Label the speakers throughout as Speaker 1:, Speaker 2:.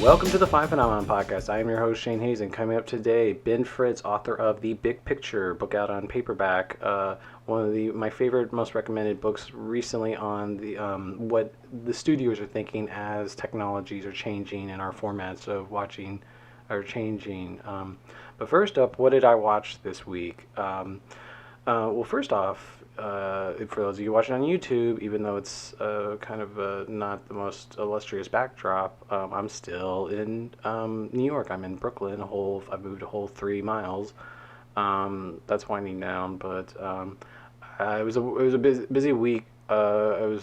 Speaker 1: Welcome to the Five Phenomenon Podcast. I am your host, Shane Hayes, and coming up today, Ben Fritz, author of The Big Picture, book out on paperback. One of my favorite, most recommended books recently on the what the studios are thinking as technologies are changing and our formats of watching are changing. But first up, what did I watch this week? Well, first off, for those of you watching on YouTube, even though it's kind of not the most illustrious backdrop, I'm still in New York. I'm in Brooklyn. I've moved a whole 3 miles. That's winding down, but it was a busy week. The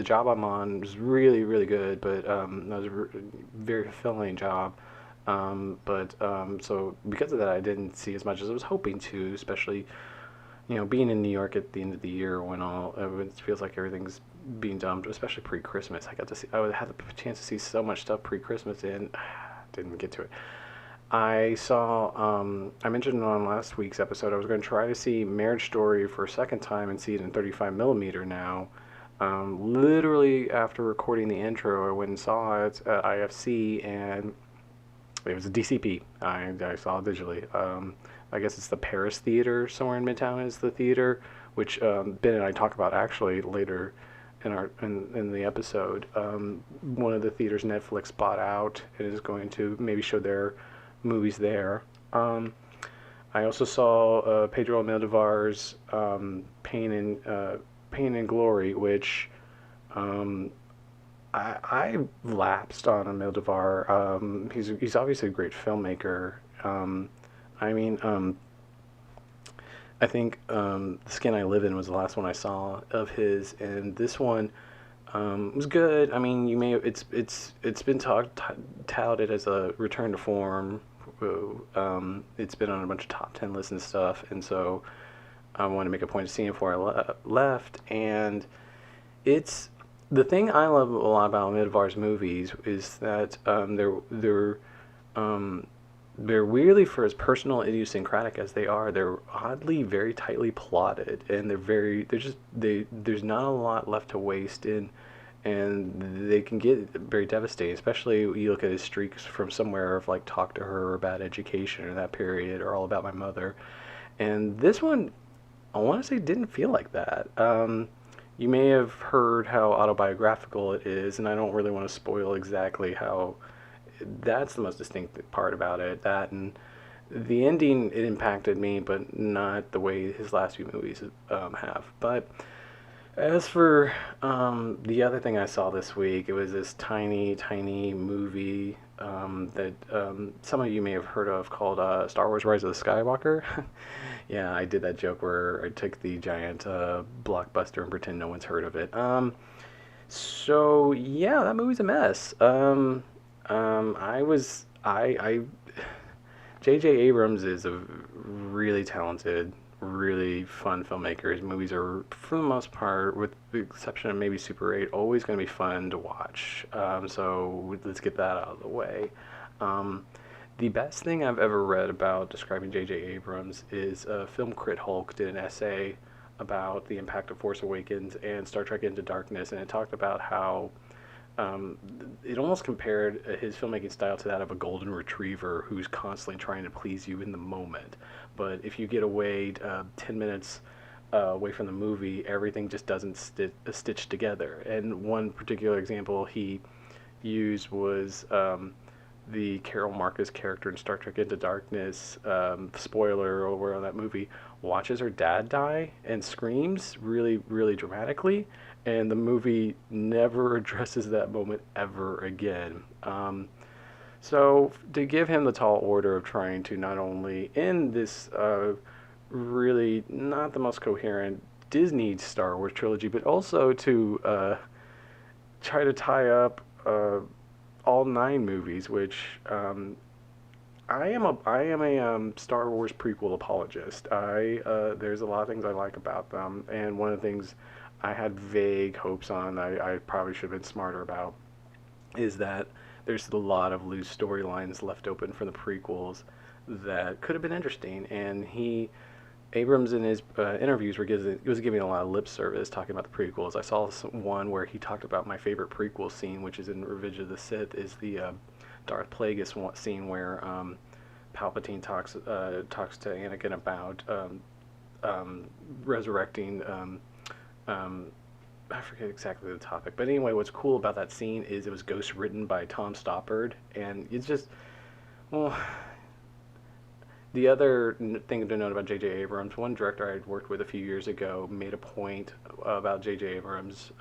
Speaker 1: job I'm on was really really good, but that was a very fulfilling job. So because of that, I didn't see as much as I was hoping to, especially being in New York at the end of the year when it feels like everything's being dumped, especially pre-Christmas. I had the chance to see so much stuff pre-Christmas and didn't get to it. I mentioned on last week's episode, I was going to try to see Marriage Story for a second time and see it in 35 millimeter now. Literally after recording the intro, I went and saw it at IFC, and it was a DCP. I saw it digitally. I guess it's the Paris Theater somewhere in Midtown is the theater, which Ben and I talk about actually later in the episode. One of the theaters Netflix bought out and is going to maybe show their movies there. I also saw Pedro Almodovar's Pain and Glory, which I lapsed on Almodovar. He's obviously a great filmmaker. I think The Skin I Live In was the last one I saw of his, and this one was good. I mean, it's been touted as a return to form. It's been on a bunch of top 10 lists and stuff, and so I wanted to make a point of seeing it before I left. And it's the thing I love a lot about Almodovar's movies is that they're weirdly, for as personal and idiosyncratic as they are, they're oddly very tightly plotted, and there's not a lot left to waste in, and they can get very devastating, especially you look at his streaks from Somewhere of like Talk to Her or Bad Education or that period or All About My Mother. And this one, I want to say, didn't feel like that. You may have heard how autobiographical it is, and I don't really want to spoil exactly how. That's the most distinct part about it. That and the ending, it impacted me, but not the way his last few movies have. But as for the other thing I saw this week, it was this tiny, tiny movie that some of you may have heard of called Star Wars Rise of the Skywalker. Yeah, I did that joke where I took the giant blockbuster and pretend no one's heard of it. So yeah, that movie's a mess. J.J. Abrams is a really talented, really fun filmmaker. His movies are, for the most part, with the exception of maybe Super 8, always going to be fun to watch. So let's get that out of the way. The best thing I've ever read about describing J.J. Abrams is Film Crit Hulk did an essay about the impact of Force Awakens and Star Trek Into Darkness, and it talked about how it almost compared his filmmaking style to that of a golden retriever who's constantly trying to please you in the moment. But if you get away 10 minutes away from the movie, everything just doesn't stitch together. And one particular example he used was the Carol Marcus character in Star Trek Into Darkness, spoiler over on that movie, watches her dad die and screams really, really dramatically, and the movie never addresses that moment ever again. So to give him the tall order of trying to not only end this really not the most coherent Disney Star Wars trilogy, but also to try to tie up all 9 movies, which I am a Star Wars prequel apologist. There's a lot of things I like about them, and one of the things I had vague hopes on, I probably should have been smarter about, is that there's a lot of loose storylines left open for the prequels that could have been interesting, and Abrams in his interviews was giving a lot of lip service talking about the prequels. I saw one where he talked about my favorite prequel scene, which is in Revenge of the Sith, is the Darth Plagueis scene where Palpatine talks to Anakin about resurrecting. I forget exactly the topic, but anyway, what's cool about that scene is it was ghost written by Tom Stoppard, and it's just, well, the other thing to note about J.J. Abrams, one director I had worked with a few years ago made a point about J.J. Abrams.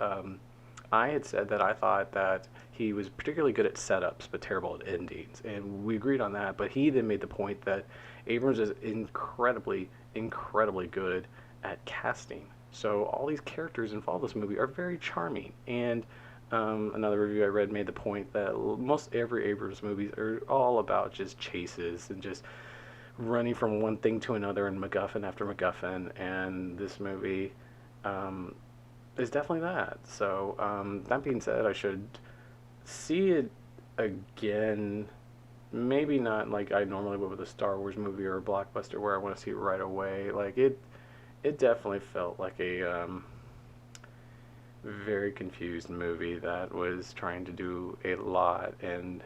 Speaker 1: I had said that I thought that he was particularly good at setups but terrible at endings, and we agreed on that. But he then made the point that Abrams is incredibly, incredibly good at casting. So all these characters involved in this movie are very charming. And another review I read made the point that most every Abrams movies are all about just chases and just running from one thing to another and MacGuffin after MacGuffin. And this movie is definitely that. So that being said, I should see it again. Maybe not like I normally would with a Star Wars movie or a blockbuster where I want to see it right away. Like it definitely felt like a very confused movie that was trying to do a lot, and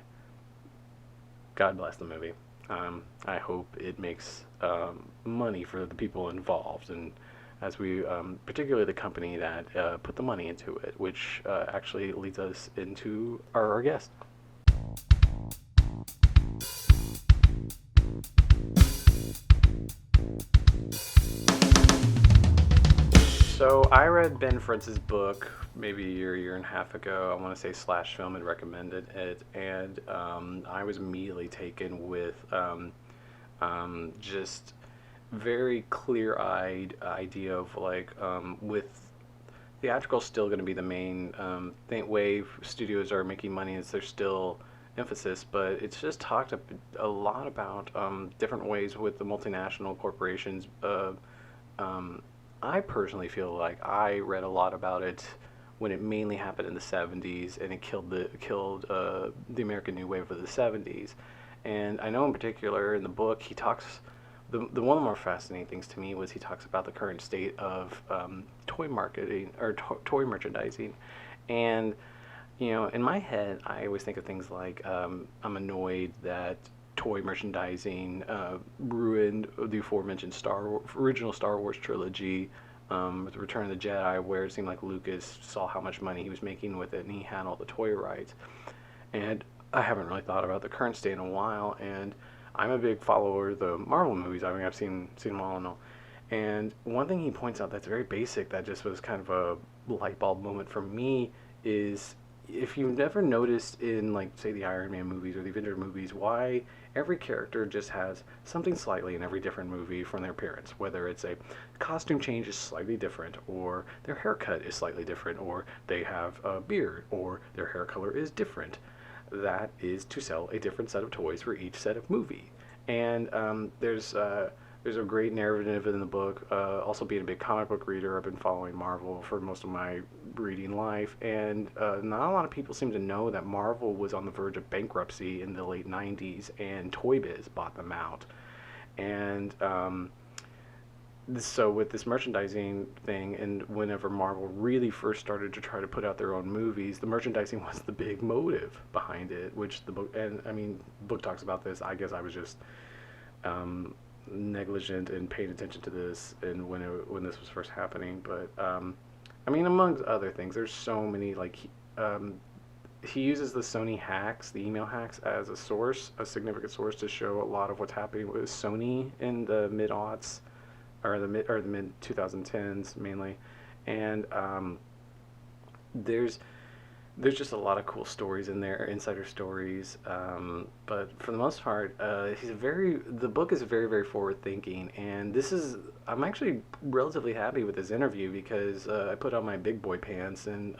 Speaker 1: God bless the movie. I hope it makes money for the people involved, and as we, particularly the company that put the money into it, which actually leads us into our guest. So I read Ben Fritz's book maybe a year and a half ago. I want to say Slash Film had recommended it, and I was immediately taken with just very clear-eyed idea of like with theatrical still going to be the main way studios are making money is there's still emphasis, but it's just talked a lot about different ways with the multinational corporations. I personally feel like I read a lot about it when it mainly happened in the 70s, and it killed the American New Wave of the 70s. And I know in particular in the book he talks, the one of the more fascinating things to me was he talks about the current state of toy marketing or toy merchandising. And you know, in my head I always think of things like I'm annoyed that toy merchandising ruined the aforementioned original Star Wars trilogy with Return of the Jedi, where it seemed like Lucas saw how much money he was making with it and he had all the toy rights. And I haven't really thought about the current state in a while, and I'm a big follower of the Marvel movies. I mean, I've seen them all and all. And one thing he points out that's very basic that just was kind of a light bulb moment for me is, if you've never noticed in, like, say, the Iron Man movies or the Avengers movies, why every character just has something slightly in every different movie from their appearance, whether it's a costume change is slightly different, or their haircut is slightly different, or they have a beard, or their hair color is different. That is to sell a different set of toys for each set of movie. And there's a great narrative in the book. Also, being a big comic book reader, I've been following Marvel for most of my reading life, and not a lot of people seem to know that Marvel was on the verge of bankruptcy in the late 90s, and Toy Biz bought them out. And so with this merchandising thing, and whenever Marvel really first started to try to put out their own movies, the merchandising was the big motive behind it, which the book, and I mean, the book talks about this. I guess I was just negligent in paying attention to this and when this was first happening. But I mean, amongst other things, there's so many, like he uses the Sony hacks, the email hacks, as a source, a significant source to show a lot of what's happening with Sony in the mid-aughts or the mid 2010s mainly. And there's just a lot of cool stories in there, insider stories. But for the most part, the book is very, very forward thinking. And I'm actually relatively happy with this interview because I put on my big boy pants, and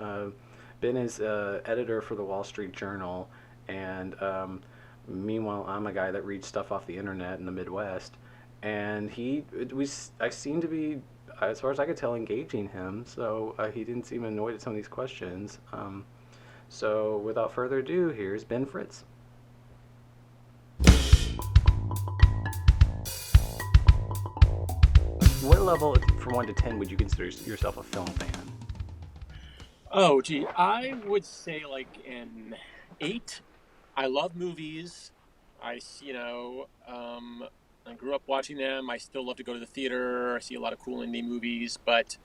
Speaker 1: Ben is editor for the Wall Street Journal. And meanwhile, I'm a guy that reads stuff off the internet in the Midwest. And I seem to be, as far as I could tell, engaging him. So he didn't seem annoyed at some of these questions. So without further ado, here's Ben Fritz. What level, from 1 to 10, would you consider yourself a film fan?
Speaker 2: Oh, gee, I would say like an eight. I love movies. I grew up watching them. I still love to go to the theater. I see a lot of cool indie movies, but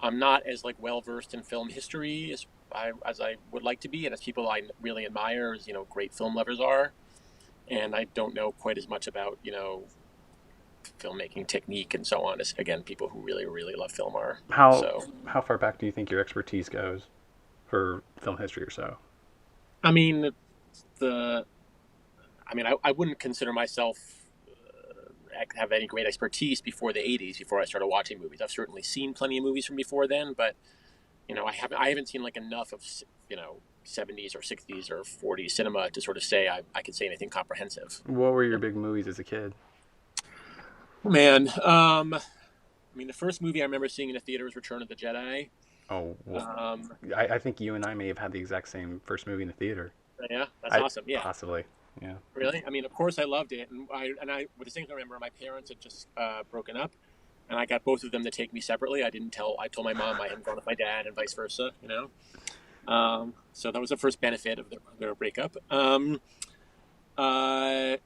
Speaker 2: I'm not as like well versed in film history as I would like to be, and as people I really admire as great film lovers are. And I don't know quite as much about filmmaking technique and so on as again people who really really love film are.
Speaker 1: How
Speaker 2: So
Speaker 1: how far back do you think your expertise goes for film history or so?
Speaker 2: I mean the I wouldn't consider myself have any great expertise before the 80s before I started watching movies. I've certainly seen plenty of movies from before then, but I haven't seen like enough of 70s or 60s or 40s cinema to sort of say I could say anything comprehensive.
Speaker 1: What were your big movies as a kid?
Speaker 2: Man, the first movie I remember seeing in a theater was Return of the Jedi.
Speaker 1: Oh, well,
Speaker 2: Um,
Speaker 1: I think you and I may have had the exact same first movie in the theater.
Speaker 2: yeah, that's
Speaker 1: I
Speaker 2: awesome. Yeah,
Speaker 1: possibly, yeah.
Speaker 2: really. I mean, of course I loved it, and with the things I remember, my parents had just broken up, and I got both of them to take me separately. I told my mom I hadn't gone with my dad, and vice versa. So that was the first benefit of their breakup. Uh,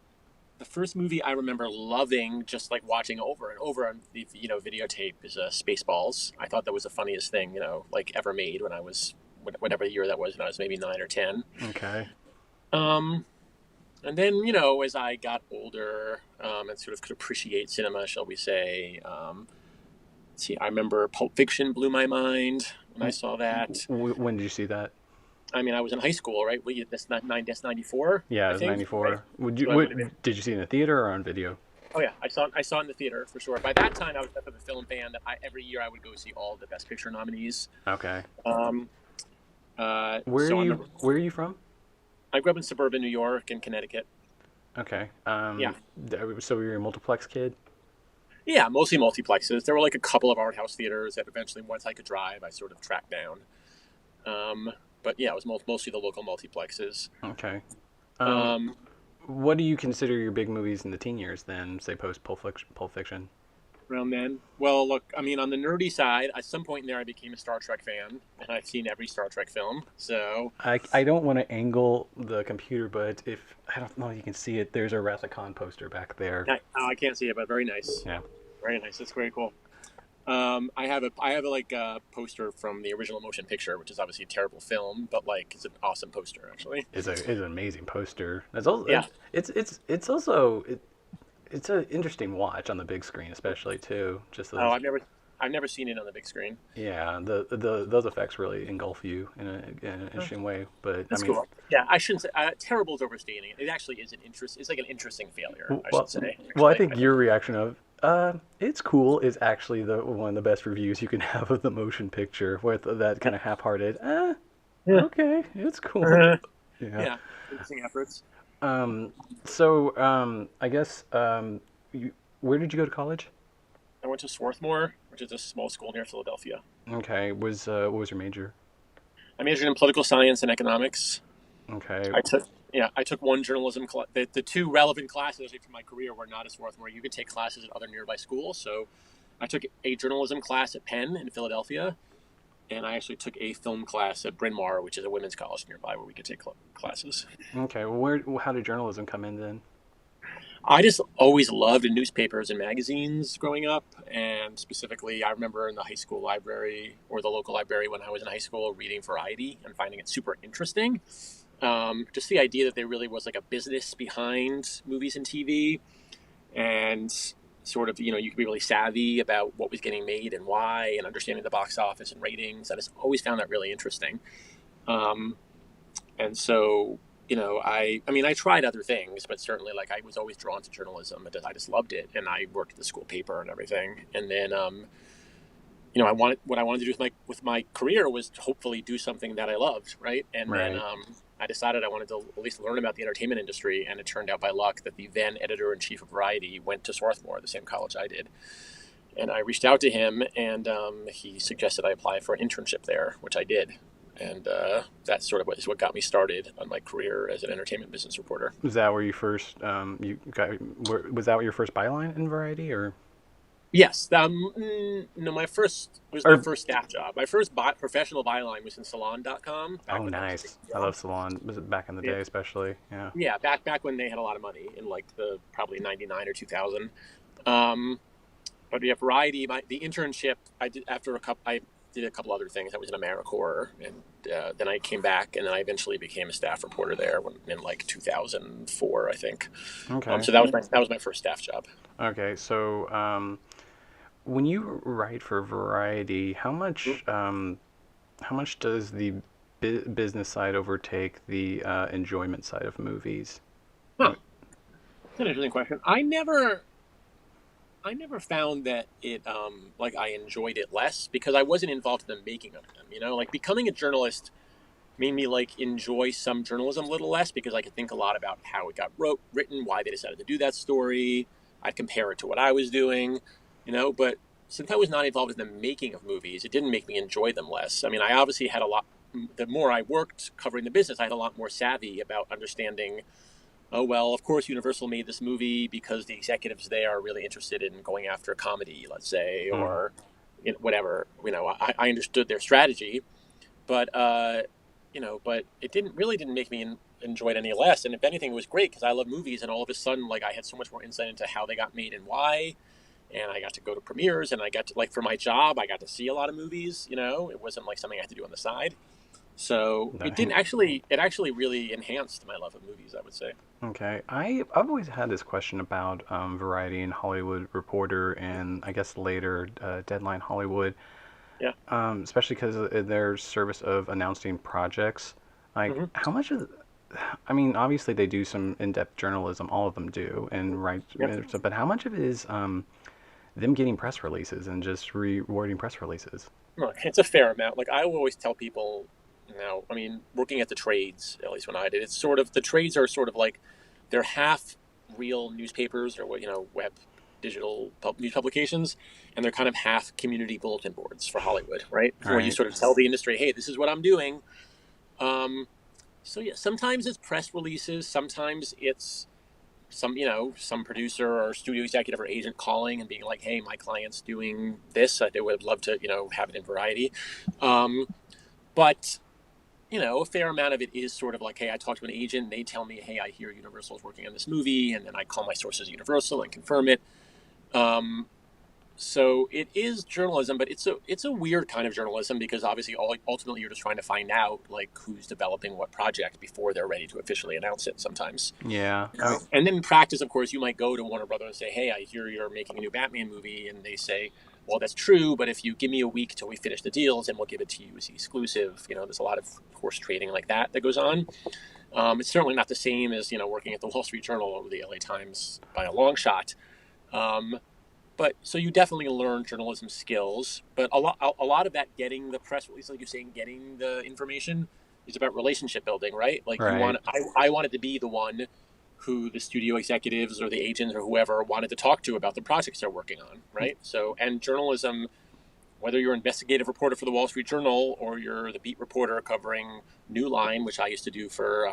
Speaker 2: the first movie I remember loving, just like watching over and over on the videotape, is Spaceballs. I thought that was the funniest thing like ever made when I was whatever year that was when I was maybe 9 or 10.
Speaker 1: Okay.
Speaker 2: Um, and then as I got older and sort of could appreciate cinema, shall we say, let's see, I remember Pulp Fiction blew my mind when I saw that.
Speaker 1: When did you see that?
Speaker 2: I mean, I was in high school, right? That's 94,
Speaker 1: Yeah, it
Speaker 2: I
Speaker 1: was
Speaker 2: think, right?
Speaker 1: '94. Would you?
Speaker 2: So I would have been.
Speaker 1: What did you see in the theater or on video?
Speaker 2: Oh yeah, I saw it in the theater for sure. By that time, I was enough of a film fan that every year I would go see all the Best Picture nominees.
Speaker 1: Okay.
Speaker 2: Um,
Speaker 1: Where are
Speaker 2: so I
Speaker 1: you?
Speaker 2: remember
Speaker 1: Where are you from?
Speaker 2: I grew up in suburban New York and Connecticut.
Speaker 1: Okay.
Speaker 2: Yeah,
Speaker 1: So you're a multiplex kid?
Speaker 2: yeah, mostly multiplexes. There were like a couple of art house theaters that eventually, once I could drive, I sort of tracked down. Um, but yeah, it was mostly the local multiplexes.
Speaker 1: Okay. Um,
Speaker 2: Um,
Speaker 1: what do you consider your big movies in the teen years then, say post Pulp Fiction?
Speaker 2: Around then, well, look, I mean, on the nerdy side, at some point in there, I became a Star Trek fan, and I've seen every Star Trek film. So,
Speaker 1: I don't want to angle the computer, but if I don't know if you can see it, there's a Wrath of Khan poster back there.
Speaker 2: I can't see it, but very nice,
Speaker 1: Yeah.
Speaker 2: very nice. That's very cool. I have a like poster from the original motion picture, which is obviously a terrible film, but like it's an awesome poster actually.
Speaker 1: It's an amazing poster. That's also
Speaker 2: Yeah.
Speaker 1: it's also it's an interesting watch on the big screen, especially too. Just
Speaker 2: Oh,
Speaker 1: those,
Speaker 2: I've never seen it on the big screen.
Speaker 1: yeah, the those effects really engulf you in an
Speaker 2: Huh.
Speaker 1: interesting way. But I
Speaker 2: That's
Speaker 1: mean,
Speaker 2: cool. Yeah, I shouldn't say terrible is overstating it. It actually is an interest. It's like an interesting failure, I should
Speaker 1: well,
Speaker 2: say.
Speaker 1: I
Speaker 2: Actually,
Speaker 1: think your reaction of it's cool is actually the one of the best reviews you can have of the motion picture with that kind of half-hearted.
Speaker 2: yeah,
Speaker 1: Okay, it's cool.
Speaker 2: yeah,
Speaker 1: Yeah.
Speaker 2: yeah, interesting efforts.
Speaker 1: Um, I guess where did you go to college?
Speaker 2: I went to Swarthmore, which is a small school near Philadelphia.
Speaker 1: Okay, what was your major?
Speaker 2: I majored in political science and economics.
Speaker 1: Okay,
Speaker 2: I took one journalism class. The two relevant classes for my career were not at Swarthmore. You could take classes at other nearby schools. So I took a journalism class at Penn in Philadelphia, and I actually took a film class at Bryn Mawr, which is a women's college nearby where we could take classes.
Speaker 1: okay. Well, how did journalism come in then?
Speaker 2: I just always loved newspapers and magazines growing up, and specifically, I remember in the high school library or the local library when I was in high school reading Variety and finding it super interesting. Just the idea that there really was like a business behind movies and TV, and sort of you could be really savvy about what was getting made and why, and understanding the box office and ratings. I just always found that really interesting. Um, and so I mean I tried other things, but certainly like I was always drawn to journalism. I just loved it, and I worked at the school paper and everything. And then I wanted to do with my career was to hopefully do something that I loved, right? And then
Speaker 1: Right.
Speaker 2: I decided I wanted to at least learn about the entertainment industry, and it turned out by luck that the then editor in chief of Variety went to Swarthmore, the same college I did. And I reached out to him, and he suggested I apply for an internship there, which I did. And that sort of is what got me started on my career as an entertainment business reporter.
Speaker 1: Was that where you first was that your first byline in Variety or?
Speaker 2: Yes. No, my first was my
Speaker 1: Or
Speaker 2: first staff job. My first professional byline was in Salon.com back
Speaker 1: oh,
Speaker 2: when that was a big
Speaker 1: nice. I love
Speaker 2: deal.
Speaker 1: Salon. Was it back in the
Speaker 2: Yeah,
Speaker 1: day, especially? Yeah.
Speaker 2: yeah. Back when they had a lot of money in like the probably '99 or 2000. Um, but yeah, Variety. The internship I did after a couple. I did a couple other things. I was in AmeriCorps, and then I came back, and then I eventually became a staff reporter there in like 2004, I think.
Speaker 1: Okay.
Speaker 2: So that was my first staff job.
Speaker 1: Okay. So, when you write for Variety, how much does the business side overtake the enjoyment side of movies? I
Speaker 2: Huh.
Speaker 1: mean,
Speaker 2: That's an interesting question. I never found that it like I enjoyed it less because I wasn't involved in the making of them. Like becoming a journalist made me like enjoy some journalism a little less because I could think a lot about how it got written, why they decided to do that story. I'd compare it to what I was doing, But since I was not involved in the making of movies, it didn't make me enjoy them less. I mean, I obviously had a lot. The more I worked covering the business, I had a lot more savvy about understanding. Oh well, of course Universal made this movie because the executives there are really interested in going after comedy, let's say,
Speaker 1: mm,
Speaker 2: or whatever. I understood their strategy, but but it didn't make me enjoy it any less. And if anything, it was great because I love movies, and all of a sudden, like I had so much more insight into how they got made and why. And I got to go to premieres, and I got to like for my job, I got to see a lot of movies. It wasn't like something I had to do on the side. So it didn't actually. It actually really enhanced my love of movies, I would say.
Speaker 1: okay. I've always had this question about Variety and Hollywood Reporter, and I guess later Deadline Hollywood,
Speaker 2: Yeah.
Speaker 1: especially because of their service of announcing projects. Like,
Speaker 2: Hmm.
Speaker 1: how much of I mean, obviously they do some in-depth journalism, all of them do, and write,
Speaker 2: Yeah.
Speaker 1: but how much of it is them getting press releases and just rewarding press releases?
Speaker 2: Look, it's a fair amount. Like I always tell people now, I mean, working at the trades, at least when I did, it's sort of the trades are sort of like they're half real newspapers or web digital news publications, and they're kind of half community bulletin boards for Hollywood, right?
Speaker 1: All
Speaker 2: Where you
Speaker 1: right.
Speaker 2: sort of tell the industry, hey, this is what I'm doing. Um, so yeah, sometimes it's press releases, sometimes it's some producer or studio executive or agent calling and being like, hey, my client's doing this. I would love to, have it in Variety. Um, but a fair amount of it is sort of like, hey, I talk to an agent, and they tell me, hey, I hear Universal is working on this movie, and then I call my sources at Universal and confirm it. Um, so it is journalism, but it's a weird kind of journalism because obviously, ultimately, you're just trying to find out like who's developing what project before they're ready to officially announce it. Sometimes,
Speaker 1: Yeah. I mean,
Speaker 2: and then in practice, of course, you might go to Warner Brothers and say, "Hey, I hear you're making a new Batman movie," and they say, "Well, that's true, but if you give me a week till we finish the deals, and we'll give it to you as exclusive." There's a lot of horse trading like that goes on. It's certainly not the same as working at the Wall Street Journal or the LA Times by a long shot. Um, but so you definitely learn journalism skills, but a lot of that getting the press release, like you're saying, getting the information is about relationship building, right? Like
Speaker 1: right.
Speaker 2: I wanted to be the one who the studio executives or the agents or whoever wanted to talk to about the projects they're working on, right? So, and journalism, whether you're an investigative reporter for the Wall Street Journal or you're the beat reporter covering New Line, which I used to do for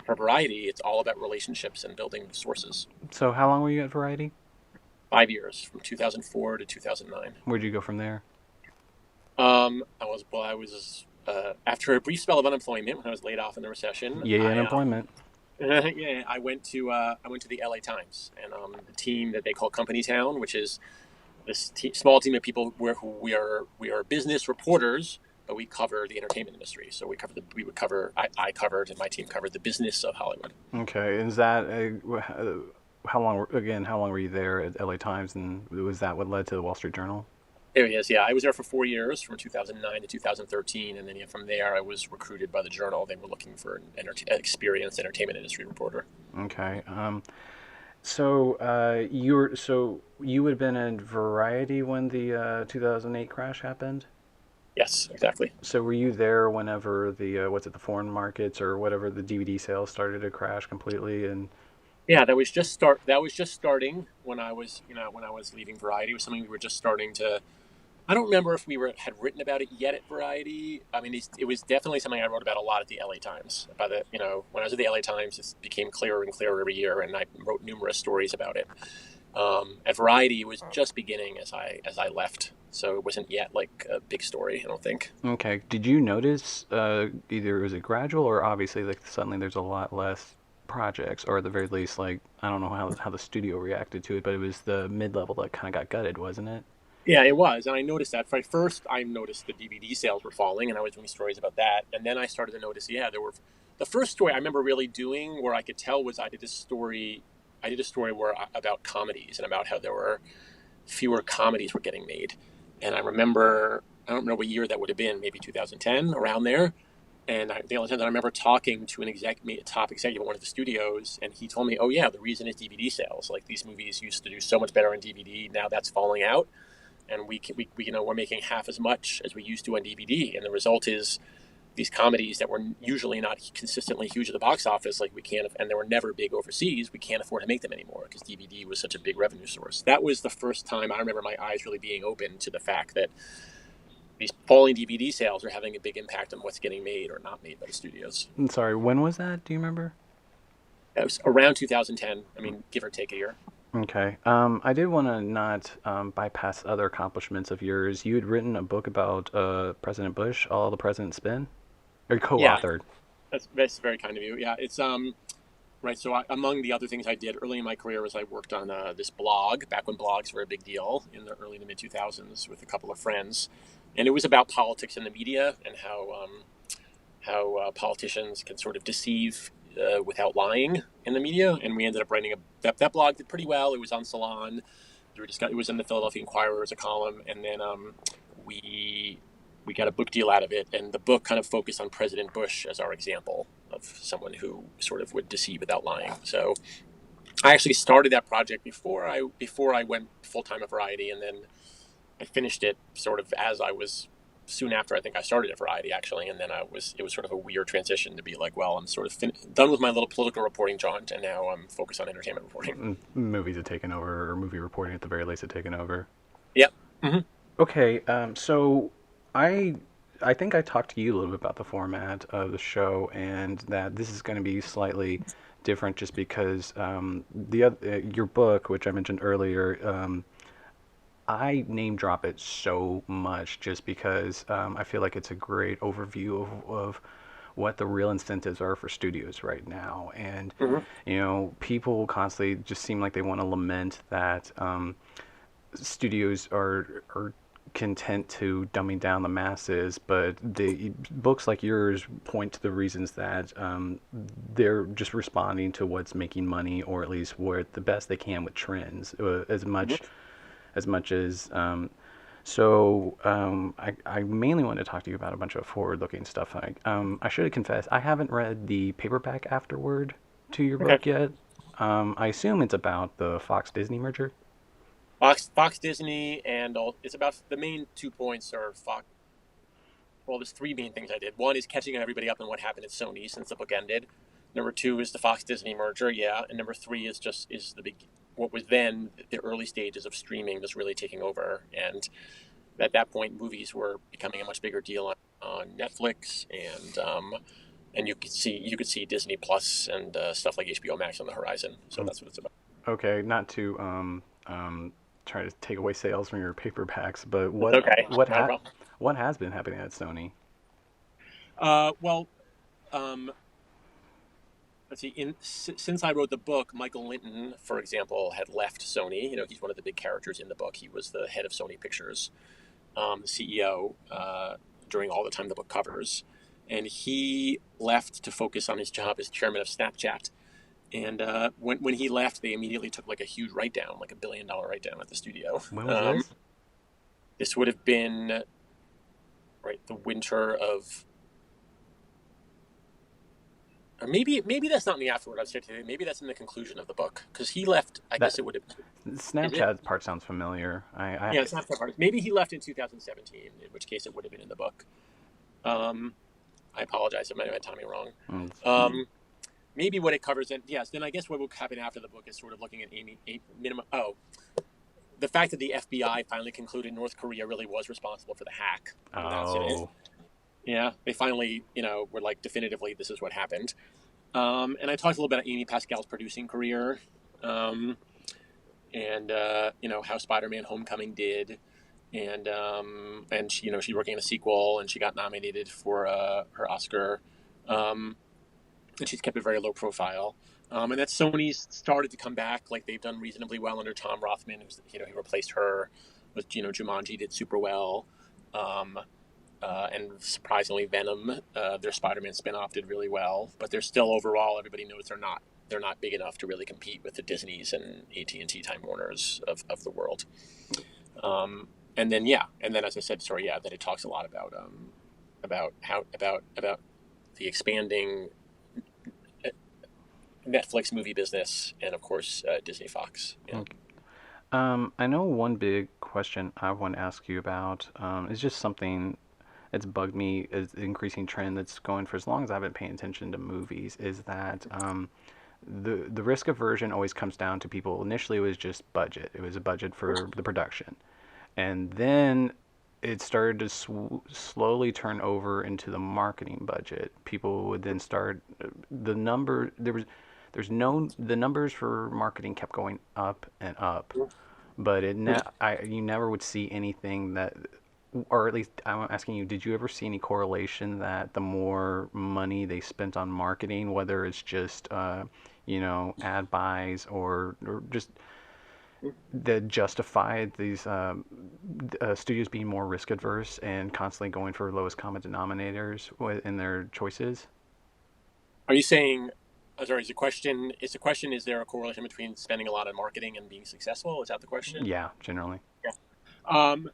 Speaker 2: Variety, it's all about relationships and building sources.
Speaker 1: So how long were you at Variety?
Speaker 2: 5 years from 2004 to 2009.
Speaker 1: Where'd you go from there?
Speaker 2: I was after a brief spell of unemployment when I was laid off in the recession.
Speaker 1: Yay, unemployment.
Speaker 2: Yeah, I went to the LA Times and the team that they call Company Town, which is this small team of people who we are business reporters, but we cover the entertainment industry. So I covered and my team covered the business of Hollywood.
Speaker 1: Okay. Is that how long? Again, how long were you there at LA Times, and was that what led to the Wall Street Journal?
Speaker 2: There he is. Yeah, I was there for 4 years, from 2009 to 2013, and then from there I was recruited by the Journal. They were looking for an experienced entertainment industry reporter.
Speaker 1: Okay. So you would have been in Variety when the 2008 crash happened.
Speaker 2: Yes, exactly.
Speaker 1: So were you there whenever the what's it, the foreign markets or whatever, the DVD sales started to crash completely? And
Speaker 2: Yeah, that was just starting when I was leaving Variety. It was something we were just starting to. I don't remember if had written about it yet at Variety. I mean, it was definitely something I wrote about a lot at the LA Times. When I was at the LA Times, it became clearer and clearer every year, and I wrote numerous stories about it. At Variety, it was just beginning as I left, so it wasn't yet like a big story. I don't think.
Speaker 1: Okay. Did you notice either was it gradual or obviously like suddenly there's a lot less projects, or at the very least like I don't know how the studio reacted to it, but it was the mid level that kind of got gutted, wasn't it?
Speaker 2: Yeah, it was, and I noticed that. First, I noticed the DVD sales were falling, and I was doing stories about that. And then I started to notice, yeah, there were. The first story I remember really doing where I could tell was I did a story where about comedies and about how there were fewer comedies were getting made. And I don't know what year that would have been, maybe 2010, around there. And the only time that I remember talking to a top executive at one of the studios, and he told me, "Oh yeah, the reason is DVD sales. Like these movies used to do so much better on DVD. Now that's falling out." And we're making half as much as we used to on DVD, and the result is these comedies that were usually not consistently huge at the box office, like we can't, and they were never big overseas. We can't afford to make them anymore because DVD was such a big revenue source. That was the first time I remember my eyes really being open to the fact that these falling DVD sales are having a big impact on what's getting made or not made by the studios.
Speaker 1: I'm sorry, when was that? Do you remember?
Speaker 2: That was around 2010. I mean, give or take a year.
Speaker 1: Okay. I did want to not bypass other accomplishments of yours. You had written a book about President Bush, All the President's Been, or
Speaker 2: Yeah,
Speaker 1: co-authored.
Speaker 2: that's very kind of you. Yeah, it's right. So among the other things I did early in my career was I worked on this blog back when blogs were a big deal in the early to mid 2000s with a couple of friends, and it was about politics and the media and how politicians can sort of deceive without lying in the media. And we ended up writing that blog did pretty well. It was on Salon. It was in the Philadelphia Inquirer as a column, and then we we got a book deal out of it, and the book kind of focused on President Bush as our example of someone who sort of would deceive without lying. So I actually started that project before I went full time at Variety, and then I finished it sort of as I was soon after. I think I started at Variety actually, and then it was sort of a weird transition to be like, well, I'm sort of done with my little political reporting jaunt, and now I'm focused on entertainment reporting.
Speaker 1: Movies had taken over, or movie reporting at the very least had taken over.
Speaker 2: Yep. Mm-hmm.
Speaker 1: Okay, so I I think I talked to you a little bit about the format of the show, and that this is going to be slightly different just because your book, which I mentioned earlier, I name drop it so much just because I feel like it's a great overview of what the real incentives are for studios right now. And,
Speaker 2: Mm-hmm.
Speaker 1: people constantly just seem like they want to lament that studios are content to dumbing down the masses, but the books like yours point to the reasons that they're just responding to what's making money, or at least what the best they can with trends, as much as I mainly want to talk to you about a bunch of forward-looking stuff. I should have confessed I haven't read the paperback afterward to your
Speaker 2: Okay.
Speaker 1: book yet. I assume it's about the Fox Disney merger.
Speaker 2: Fox Disney, and it's about the main 2 points are Fox. Well, there's three main things I did. One is catching everybody up on what happened at Sony since the book ended. Number two is the Fox Disney merger, yeah, and number three is the big what was then the early stages of streaming was really taking over, and at that point, movies were becoming a much bigger deal on Netflix, and you could see Disney Plus and stuff like HBO Max on the horizon. So that's what it's about.
Speaker 1: Okay, not to try to take away sales from your paperbacks, but
Speaker 2: It's okay, not a problem.
Speaker 1: what has been happening at Sony?
Speaker 2: Well, um, let's see. Since I wrote the book, Michael Lynton, for example, had left Sony. He's one of the big characters in the book. He was the head of Sony Pictures, the CEO, during all the time the book covers, and he left to focus on his job as chairman of Snapchat. And when he left, they immediately took like a huge write down, like $1 billion write down at the studio.
Speaker 1: When was this?
Speaker 2: This would have been right the winter of, or maybe that's not in the afterword. I'd say today. Maybe that's in the conclusion of the book because he left. I
Speaker 1: That
Speaker 2: guess it would have. Is it?
Speaker 1: Snapchat part sounds familiar.
Speaker 2: Yeah, it's not that hard. Maybe he left in 2017, in which case it would have been in the book. Um, I apologize. I might have had timing wrong.
Speaker 1: Mm,
Speaker 2: Maybe what it covers, and yes, then I guess what will happen after the book is sort of looking at minimum. Oh, the fact that the FBI finally concluded North Korea really was responsible for the hack. And that's it.
Speaker 1: oh,
Speaker 2: Yeah, they finally, were like definitively this is what happened. And I talked a little bit about Amy Pascal's producing career. Um, and how Spider-Man: Homecoming did, and she, she's working on a sequel, and she got nominated for her Oscar, um, and she's kept a very low profile. And that Sony's started to come back, like they've done reasonably well under Tom Rothman, who's he replaced her. With Jumanji did super well, um, and surprisingly Venom, their Spider-Man spinoff, did really well. But they're still overall, everybody knows they're not big enough to really compete with the Disneys and AT&T, Time Warners of the world. And then as I said, sorry, that it talks a lot about the expanding Netflix movie business, and of course Disney Fox. Yeah.
Speaker 1: Okay. I know one big question I want to ask you about is just something that's bugged me as the increasing trend that's going for as long as I've been paying attention to movies is that the risk aversion always comes down to people. Initially, it was just budget. It was a budget for the production, and then it started to slowly turn over into the marketing budget. People would then start the number. The numbers for marketing kept going up and up, but you never would see anything that, or at least I'm asking you, did you ever see any correlation that the more money they spent on marketing, whether it's just ad buys or just that justified these studios being more risk adverse and constantly going for lowest common denominators in their choices?
Speaker 2: Are you saying? Sorry, is the question? Is the question? Is there a correlation between spending a lot on marketing and being successful? Is that the question?
Speaker 1: Yeah, generally.
Speaker 2: Yeah. Um,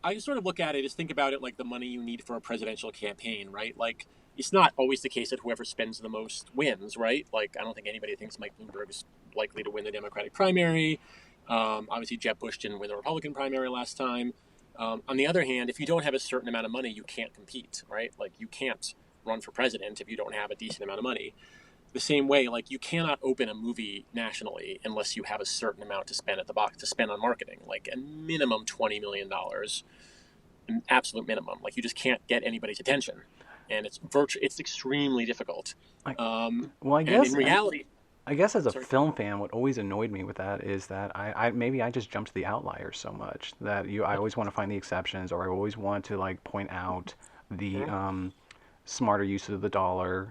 Speaker 2: I sort of look at it as think about it like the money you need for a presidential campaign, right? Like it's not always the case that whoever spends the most wins, right? Like I don't think anybody thinks Mike Bloomberg is likely to win the Democratic primary. Obviously, Jeb Bush didn't win the Republican primary last time. On the other hand, if you don't have a certain amount of money, you can't compete, right? Like you can't run for president if you don't have a decent amount of money. The same way, like you cannot open a movie nationally unless you have a certain amount to spend at the box to spend on marketing, like a minimum $20 million, an absolute minimum. Like you just can't get anybody's attention, and it's extremely difficult.
Speaker 1: I,
Speaker 2: Um,
Speaker 1: well,
Speaker 2: and in reality,
Speaker 1: I guess as a
Speaker 2: sorry.
Speaker 1: film fan, what always annoyed me with that is that I maybe I just jumped to the outliers so much that I always want to find the exceptions, or I always want to like point out the smarter use of the dollar,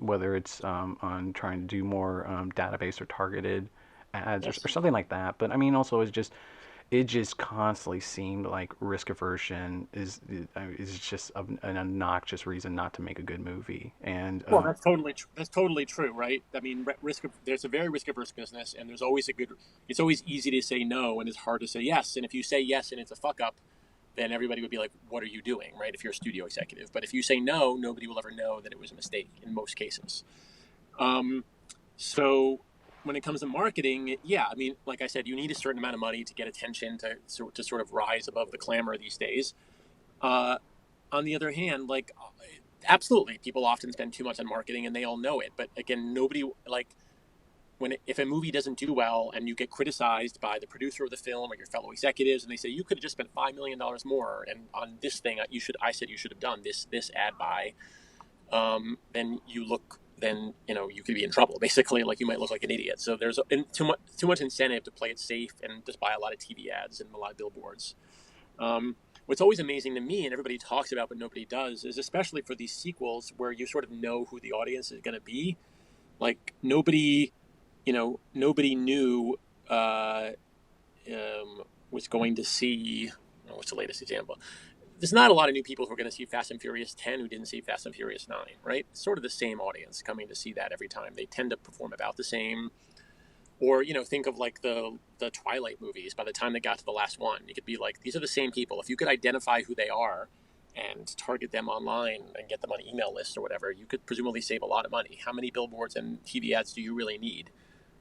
Speaker 1: whether it's on trying to do more database or targeted ads or
Speaker 2: Yes.
Speaker 1: something like that. But I mean, also it just constantly seemed like risk aversion is just an obnoxious reason not to make a good movie. And
Speaker 2: Well, that's totally true, right? I mean, there's a very risk averse business, and there's always a good. It's always easy to say no, and it's hard to say yes. And if you say yes and it's a fuck up, then everybody would be like, "What are you doing?" Right? If you're a studio executive, but if you say no, nobody will ever know that it was a mistake in most cases. Um, so when it comes to marketing, yeah, I mean, like I said, you need a certain amount of money to get attention to sort of rise above the clamor these days. Uh, on the other hand, like absolutely, people often spend too much on marketing, and they all know it. But again, nobody like if a movie doesn't do well and you get criticized by the producer of the film or your fellow executives, and they say you could have just spent $5 million more and on this thing I said you should have done this ad buy, then you could be in trouble. Basically, like you might look like an idiot. So there's too much incentive to play it safe and just buy a lot of TV ads and a lot of billboards. What's always amazing to me, and everybody talks about but nobody does, is especially for these sequels where you sort of know who the audience is going to be. Like nobody knew was going to see. What's the latest example? There's not a lot of new people who are going to see Fast and Furious 10 who didn't see Fast and Furious 9, right? It's sort of the same audience coming to see that every time. They tend to perform about the same. Or think of like the Twilight movies. By the time they got to the last one, you could be like, these are the same people. If you could identify who they are and target them online and get them on email lists or whatever, you could presumably save a lot of money. How many billboards and TV ads do you really need?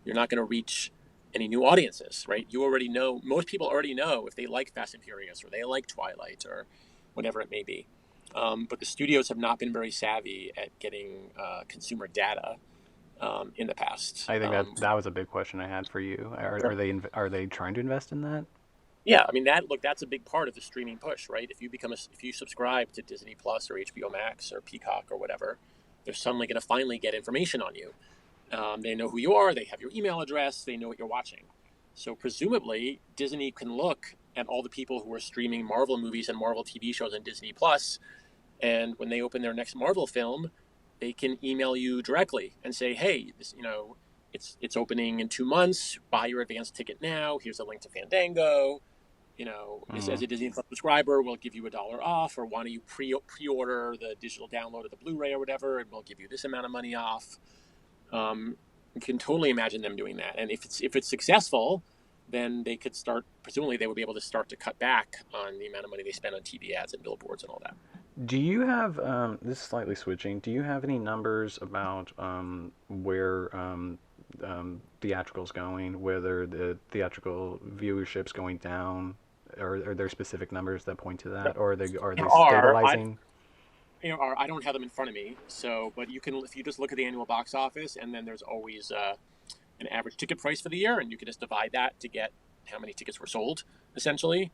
Speaker 2: You're not going to reach any new audiences, right? You already know, most people already know if they like Fast and Furious or they like Twilight or whatever it may be. But the studios have not been very savvy at getting consumer data in the past.
Speaker 1: I think that was a big question I had for you. Are they trying to invest in that?
Speaker 2: Yeah, I mean that's a big part of the streaming push, right? If you subscribe to Disney Plus or HBO Max or Peacock or whatever, they're suddenly going to finally get information on you. They know who you are. They have your email address. They know what you're watching. So presumably, Disney can look at all the people who are streaming Marvel movies and Marvel TV shows on Disney Plus, and when they open their next Marvel film, they can email you directly and say, "Hey, it's opening in 2 months. Buy your advance ticket now. Here's a link to Fandango. As
Speaker 1: Mm.
Speaker 2: a Disney Plus subscriber, we'll give you $1 off, or why don't you pre-order the digital download of the Blu-ray or whatever, and we'll give you this amount of money off." You can totally imagine them doing that, and if it's successful, then they could start. Presumably, they would be able to start to cut back on the amount of money they spend on TV ads and billboards and all that.
Speaker 1: Do you have, this is slightly switching, do you have any numbers about where theatrical's going, whether the theatrical viewership's going down? Are there specific numbers that point to that, or are they
Speaker 2: There are.
Speaker 1: stabilizing?
Speaker 2: I don't have them in front of me. So, but you can, if you just look at the annual box office, and then there's always an average ticket price for the year, and you can just divide that to get how many tickets were sold, essentially.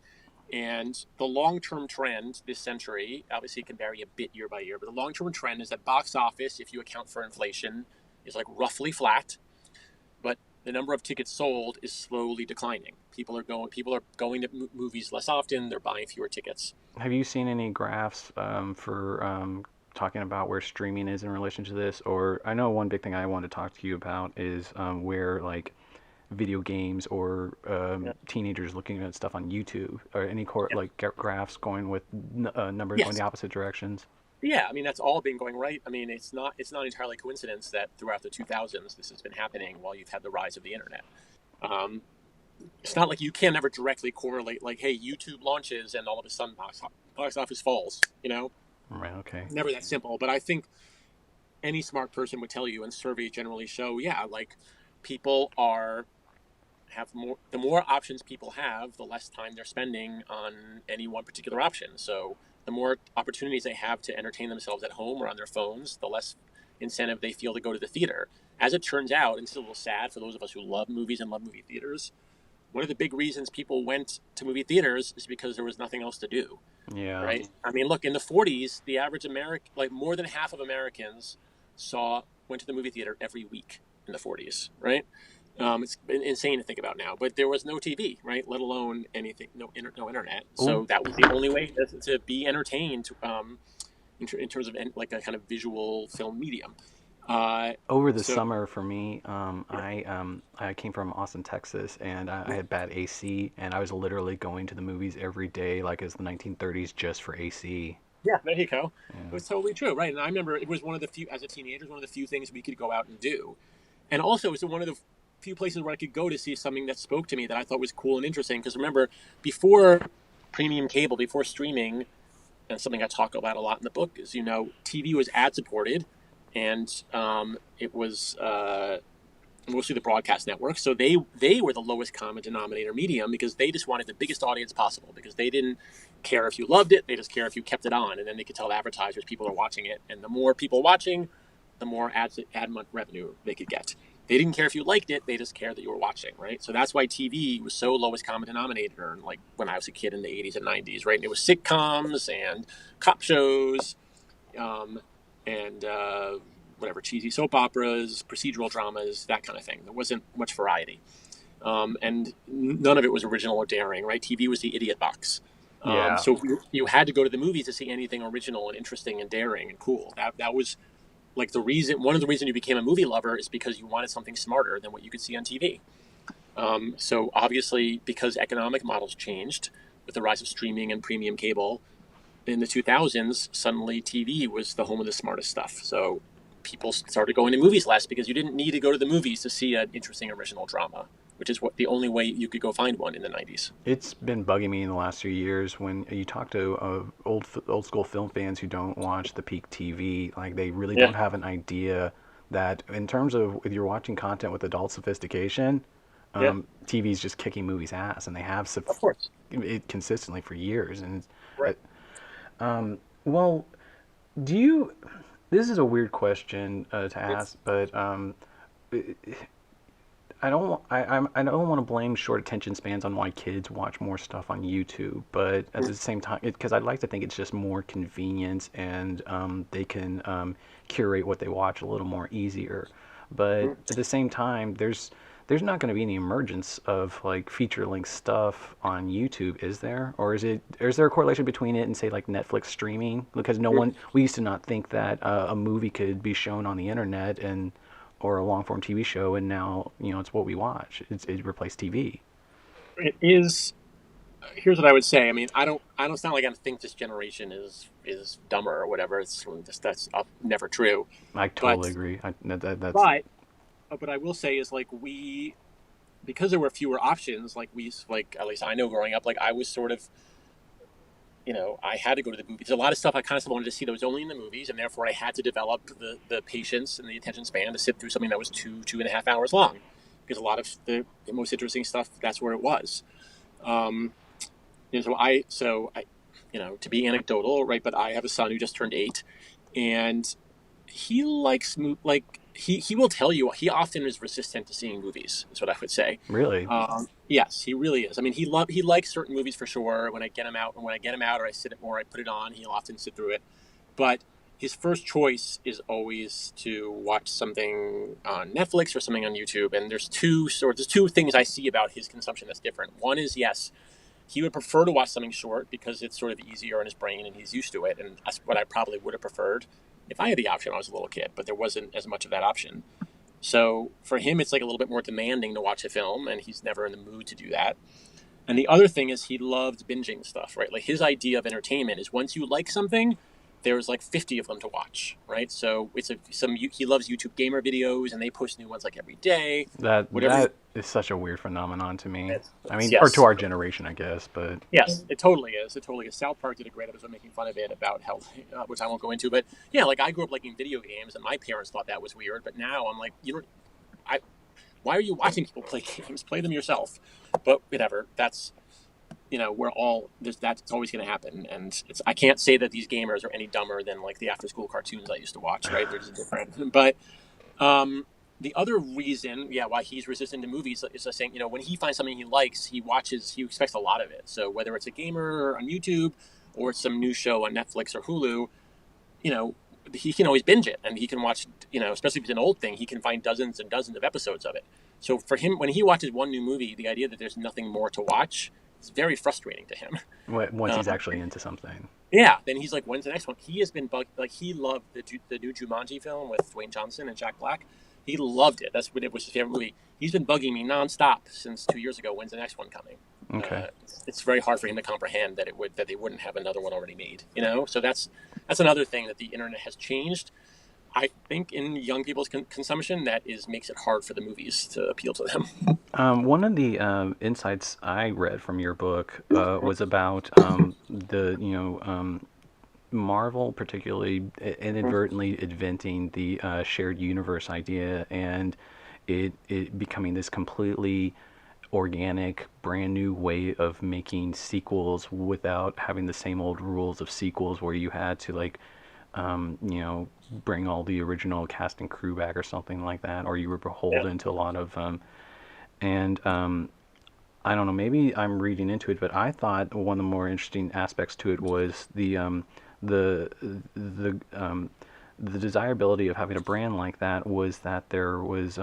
Speaker 2: And the long-term trend this century, obviously, it can vary a bit year by year, but the long-term trend is that box office, if you account for inflation, is like roughly flat, but the number of tickets sold is slowly declining. People are going to movies less often. They're buying fewer tickets.
Speaker 1: Have you seen any graphs for talking about where streaming is in relation to this? Or I know one big thing I want to talk to you about is where like video games or
Speaker 2: Yeah.
Speaker 1: teenagers looking at stuff on YouTube, or any
Speaker 2: Yeah.
Speaker 1: like graphs going with numbers going the
Speaker 2: Yes.
Speaker 1: opposite directions.
Speaker 2: Yeah, I mean that's all been going right. I mean it's not entirely coincidence that throughout the 2000s this has been happening while you've had the rise of the internet. Um, it's not like you can never directly correlate like, hey, YouTube launches and all of a sudden box office falls.
Speaker 1: Right. Okay.
Speaker 2: Never that simple. But I think any smart person would tell you, and surveys generally show, yeah, like people are have more. The more options people have, the less time they're spending on any one particular option. So the more opportunities they have to entertain themselves at home or on their phones, the less incentive they feel to go to the theater. As it turns out, and it's a little sad for those of us who love movies and love movie theaters, one of the big reasons people went to movie theaters is because there was nothing else to do,
Speaker 1: Yeah.
Speaker 2: right? I mean, look, in the 40s, the average American, like more than half of Americans went to the movie theater every week in the 40s, right? It's insane to think about now, but there was no TV, right? Let alone anything, no internet.
Speaker 1: Oh,
Speaker 2: So that was the only way to be entertained in terms of like a kind of visual film medium. Uh,
Speaker 1: over the
Speaker 2: so
Speaker 1: summer for me,
Speaker 2: yeah,
Speaker 1: I came from Austin, Texas, and I had bad AC, and I was literally going to the movies every day, like it's the 1930s, just for AC.
Speaker 2: yeah, there you go. It
Speaker 1: Yeah.
Speaker 2: was totally true, right? And I remember it was one of the few, as a teenager, one of the few things we could go out and do. And also, it was one of the few places where I could go to see something that spoke to me that I thought was cool and interesting. Because remember, before premium cable, before streaming, and something I talk about a lot in the book is, TV was ad supported, and it was mostly the broadcast network. So they were the lowest common denominator medium because they just wanted the biggest audience possible because they didn't care if you loved it. They just care if you kept it on, and then they could tell advertisers people are watching it, and the more people watching, the more ad month revenue they could get. They didn't care if you liked it; they just cared that you were watching, right? So that's why TV was so lowest common denominator. Like when I was a kid in the 80s and 90s, right? And it was sitcoms and cop shows, um, and whatever cheesy soap operas, procedural dramas, that kind of thing. There wasn't much variety, and none of it was original or daring, right? TV was the idiot box.
Speaker 1: Yeah.
Speaker 2: So you had to go to the movies to see anything original and interesting and daring and cool. That was like one of the reasons you became a movie lover is because you wanted something smarter than what you could see on TV. So obviously, because economic models changed with the rise of streaming and premium cable in the 2000s, suddenly TV was the home of the smartest stuff. So people started going to movies less because you didn't need to go to the movies to see an interesting original drama, which is the only way you could go find one in the 90s.
Speaker 1: It's been bugging me in the last few years when you talk to old school film fans who don't watch the peak TV, like they really
Speaker 2: Yeah,
Speaker 1: don't have an idea that in terms of if you're watching content with adult sophistication,
Speaker 2: yeah,
Speaker 1: TV's just kicking movies ass, and they have
Speaker 2: of course.
Speaker 1: it consistently for years. And
Speaker 2: Right.
Speaker 1: well, do you? This is a weird question to
Speaker 2: It's
Speaker 1: ask, but I don't want to blame short attention spans on why kids watch more stuff on YouTube, but at the same time, because I'd like to think it's just more convenience and they can curate what they watch a little more easier. But at the same time, there's not going to be any emergence of like feature length stuff on YouTube, is there? Or is there a correlation between it and say like Netflix streaming? Because no one we used to not think that a movie could be shown on the internet and or a long form TV show, and now it's what we watch. It replaced TV.
Speaker 2: It is. Here's what I would say. I mean, it's not like I think this generation is dumber or whatever. It's just that's never true.
Speaker 1: I
Speaker 2: But
Speaker 1: totally agree. That's
Speaker 2: but what I will say is like we because there were fewer options. Like at least I know growing up, like I was sort of I had to go to the movies. A lot of stuff I kind of wanted to see that was only in the movies, and therefore I had to develop the patience and the attention span to sit through something that was 2.5 hours long, because a lot of the most interesting stuff that's where it was. Um, so I, to be anecdotal, right? But I have a son who just turned 8, and he likes like he will tell you he often is resistant to seeing movies. Is what I would say.
Speaker 1: really
Speaker 2: Yes, he really is. I mean, he likes certain movies for sure. When I get him out, or I sit it more, I put it on. He'll often sit through it, but his first choice is always to watch something on Netflix or something on YouTube. And there's two things I see about his consumption that's different. One is, yes, he would prefer to watch something short because it's sort of easier in his brain and he's used to it. And that's what I probably would have preferred if I had the option when I was a little kid, but there wasn't as much of that option. So for him, it's like a little bit more demanding to watch a film, and he's never in the mood to do that. And the other thing is he loved binging stuff, right? Like his idea of entertainment is once you like something, there's like 50 of them to watch, right? So he loves YouTube gamer videos, and they post new ones like every day. Whatever.
Speaker 1: that is such a weird phenomenon to me. I mean, or to
Speaker 2: Yes.
Speaker 1: our generation, I guess, but
Speaker 2: Yes, it totally is. It totally is. South Park did a great episode making fun of it about health, which I won't go into. But yeah, like I grew up liking video games, and my parents thought that was weird. But now I'm like, I, why are you watching people play games? Play them yourself. But whatever. That's we're all there's that's always going to happen, and I can't say that these gamers are any dumber than like the after school cartoons I used to watch. Right? They're just different. But the other reason, yeah, why he's resistant to movies is just saying, when he finds something he likes, he expects a lot of it. So whether it's a gamer on YouTube or it's some new show on Netflix or Hulu, you know, he can always binge it, and he can watch, especially if it's an old thing, he can find dozens and dozens of episodes of it. So for him, when he watches one new movie, the idea that there's nothing more to watch is very frustrating to him.
Speaker 1: once he's actually into something.
Speaker 2: Yeah, then he's like, when's the next one? He has been bugged. Like he loved the new Jumanji film with Dwayne Johnson and Jack Black. He loved it. That's what it was his favorite movie. He's been bugging me nonstop since 2 years ago. When's the next one coming?
Speaker 1: Okay.
Speaker 2: It's very hard for him to comprehend that they wouldn't have another one already made. So that's another thing that the internet has changed. I think in young people's consumption, makes it hard for the movies to appeal to them.
Speaker 1: One of the insights I read from your book was about the Marvel, particularly inadvertently inventing the shared universe idea, and it becoming this completely organic, brand new way of making sequels without having the same old rules of sequels where you had to like bring all the original cast and crew back or something like that, or you were beholden to a lot of and I don't know, maybe I'm reading into it, but I thought one of the more interesting aspects to it was the the desirability of having a brand like that was that there was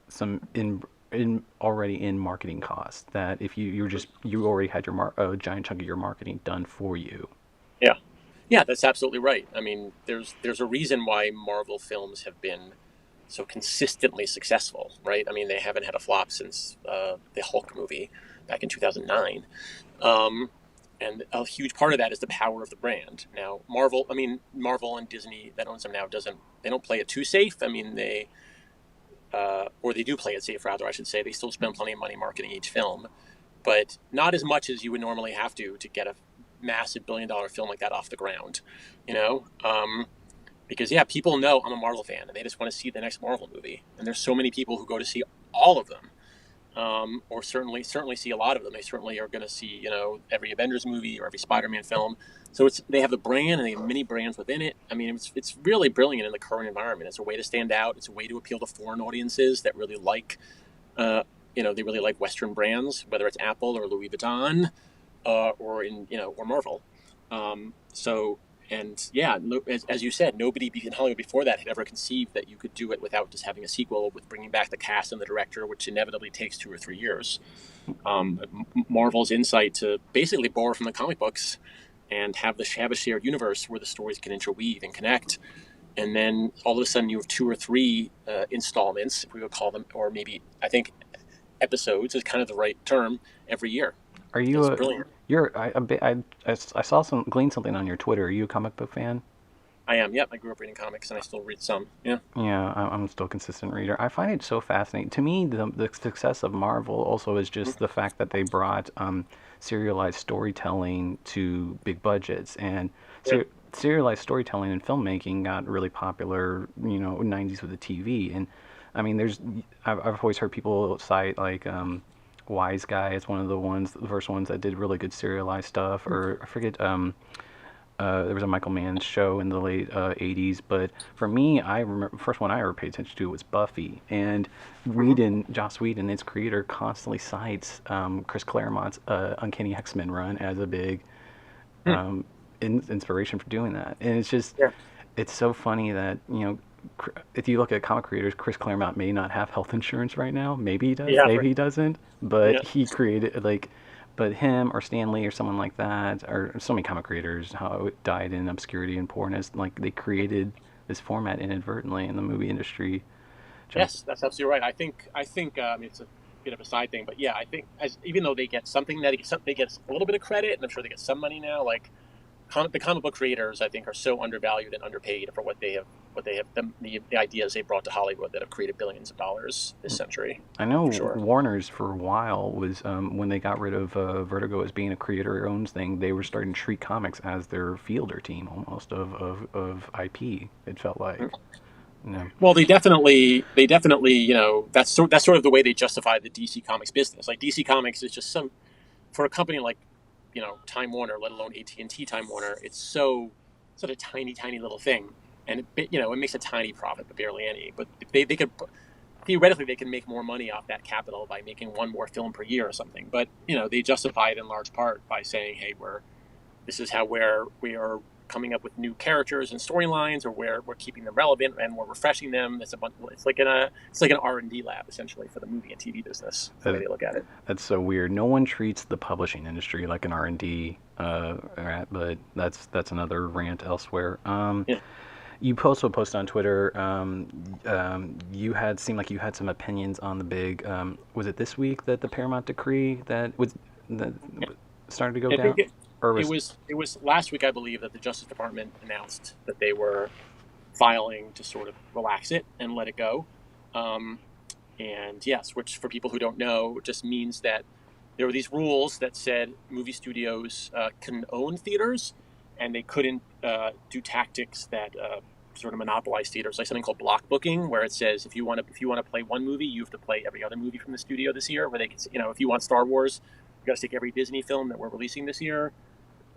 Speaker 1: some in already in marketing costs, that if you already had your a giant chunk of your marketing done for you.
Speaker 2: Yeah, yeah, that's absolutely right. I mean, there's a reason why Marvel films have been so consistently successful, right? I mean, they haven't had a flop since the Hulk movie back in 2009. And a huge part of that is the power of the brand. Now, Marvel and Disney that owns them now they don't play it too safe. I mean, or they do play it safe, rather, I should say. They still spend plenty of money marketing each film, but not as much as you would normally have to get a massive billion-dollar film like that off the ground, because yeah, people know I'm a Marvel fan and they just want to see the next Marvel movie. And there's so many people who go to see all of them. Or certainly see a lot of them. They certainly are going to see, every Avengers movie or every Spider-Man film. So they have the brand and they have many brands within it. I mean, it's really brilliant in the current environment. It's a way to stand out. It's a way to appeal to foreign audiences that really like, they really like Western brands, whether it's Apple or Louis Vuitton, or Marvel. So And yeah, as you said, nobody in Hollywood before that had ever conceived that you could do it without just having a sequel with bringing back the cast and the director, which inevitably takes 2 or 3 years. Marvel's insight to basically borrow from the comic books and have a shared universe where the stories can interweave and connect, and then all of a sudden you have 2 or 3 installments, if we would call them, or maybe I think episodes is kind of the right term, every year.
Speaker 1: Are you
Speaker 2: It's
Speaker 1: a
Speaker 2: brilliant.
Speaker 1: you're I saw some gleaned something on your Twitter. Are you a comic book fan?
Speaker 2: I am. Yep. I grew up reading comics, and I still read some. Yeah.
Speaker 1: Yeah, I'm still a consistent reader. I find it so fascinating. To me, the success of Marvel also is just the fact that they brought serialized storytelling to big budgets, and
Speaker 2: Yep.
Speaker 1: serialized storytelling in filmmaking got really popular, '90s with the TV. And I mean, I've always heard people cite like Wise Guy as one of the first ones that did really good serialized stuff, or I forget. There was a Michael Mann show in the late '80s, but for me, I remember the first one I ever paid attention to was Buffy, and Joss Whedon, its creator, constantly cites Chris Claremont's Uncanny X-Men run as a big um, inspiration for doing that. And
Speaker 2: Yeah.
Speaker 1: it's so funny that if you look at comic creators, Chris Claremont may not have health insurance right now. Maybe he does,
Speaker 2: Yeah.
Speaker 1: maybe he doesn't. But
Speaker 2: Yeah.
Speaker 1: he created but him or Stan Lee or someone like that, or so many comic creators, how it died in obscurity and poorness. Like they created this format inadvertently in the movie industry.
Speaker 2: Yes, that's absolutely right. I mean, it's a bit of a side thing, but yeah, I think even though they get something that they get a little bit of credit, and I'm sure they get some money now. Like the comic book creators, I think, are so undervalued and underpaid for the ideas they brought to Hollywood that have created billions of dollars this century,
Speaker 1: I know
Speaker 2: for sure.
Speaker 1: Warner's for a while was when they got rid of Vertigo as being a creator-owns thing, they were starting to treat comics as their fielder team almost of IP. It felt like, you know.
Speaker 2: Well, they definitely, that's sort of the way they justify the DC Comics business. Like DC Comics is just some for a company like Time Warner, let alone AT&T Time Warner. It's such a tiny, tiny little thing, and it makes a tiny profit, but barely any. But they could theoretically they can make more money off that capital by making one more film per year or something. But they justify it in large part by saying, hey, this is how where we are coming up with new characters and storylines, or where we're keeping them relevant and we're refreshing them. It's like an R&D lab essentially for the movie and TV business. That's the way
Speaker 1: That,
Speaker 2: they look at it.
Speaker 1: that's so weird. No one treats the publishing industry like an R&D, but that's another rant elsewhere.
Speaker 2: Yeah.
Speaker 1: You also posted on Twitter. You had seemed like you had some opinions on the big. Was it this week that the Paramount decree that started to go
Speaker 2: I
Speaker 1: down,
Speaker 2: think
Speaker 1: or
Speaker 2: it
Speaker 1: was
Speaker 2: was it was last week, I believe, that the Justice Department announced that they were filing to sort of relax it and let it go. Um, and yes, which for people who don't know, just means that there were these rules that said movie studios can own theaters, and they couldn't do tactics that sort of monopolize theaters, like something called block booking, where it says if you want to play one movie, you have to play every other movie from the studio this year. Where they can, if you want Star Wars, you got to take every Disney film that we're releasing this year.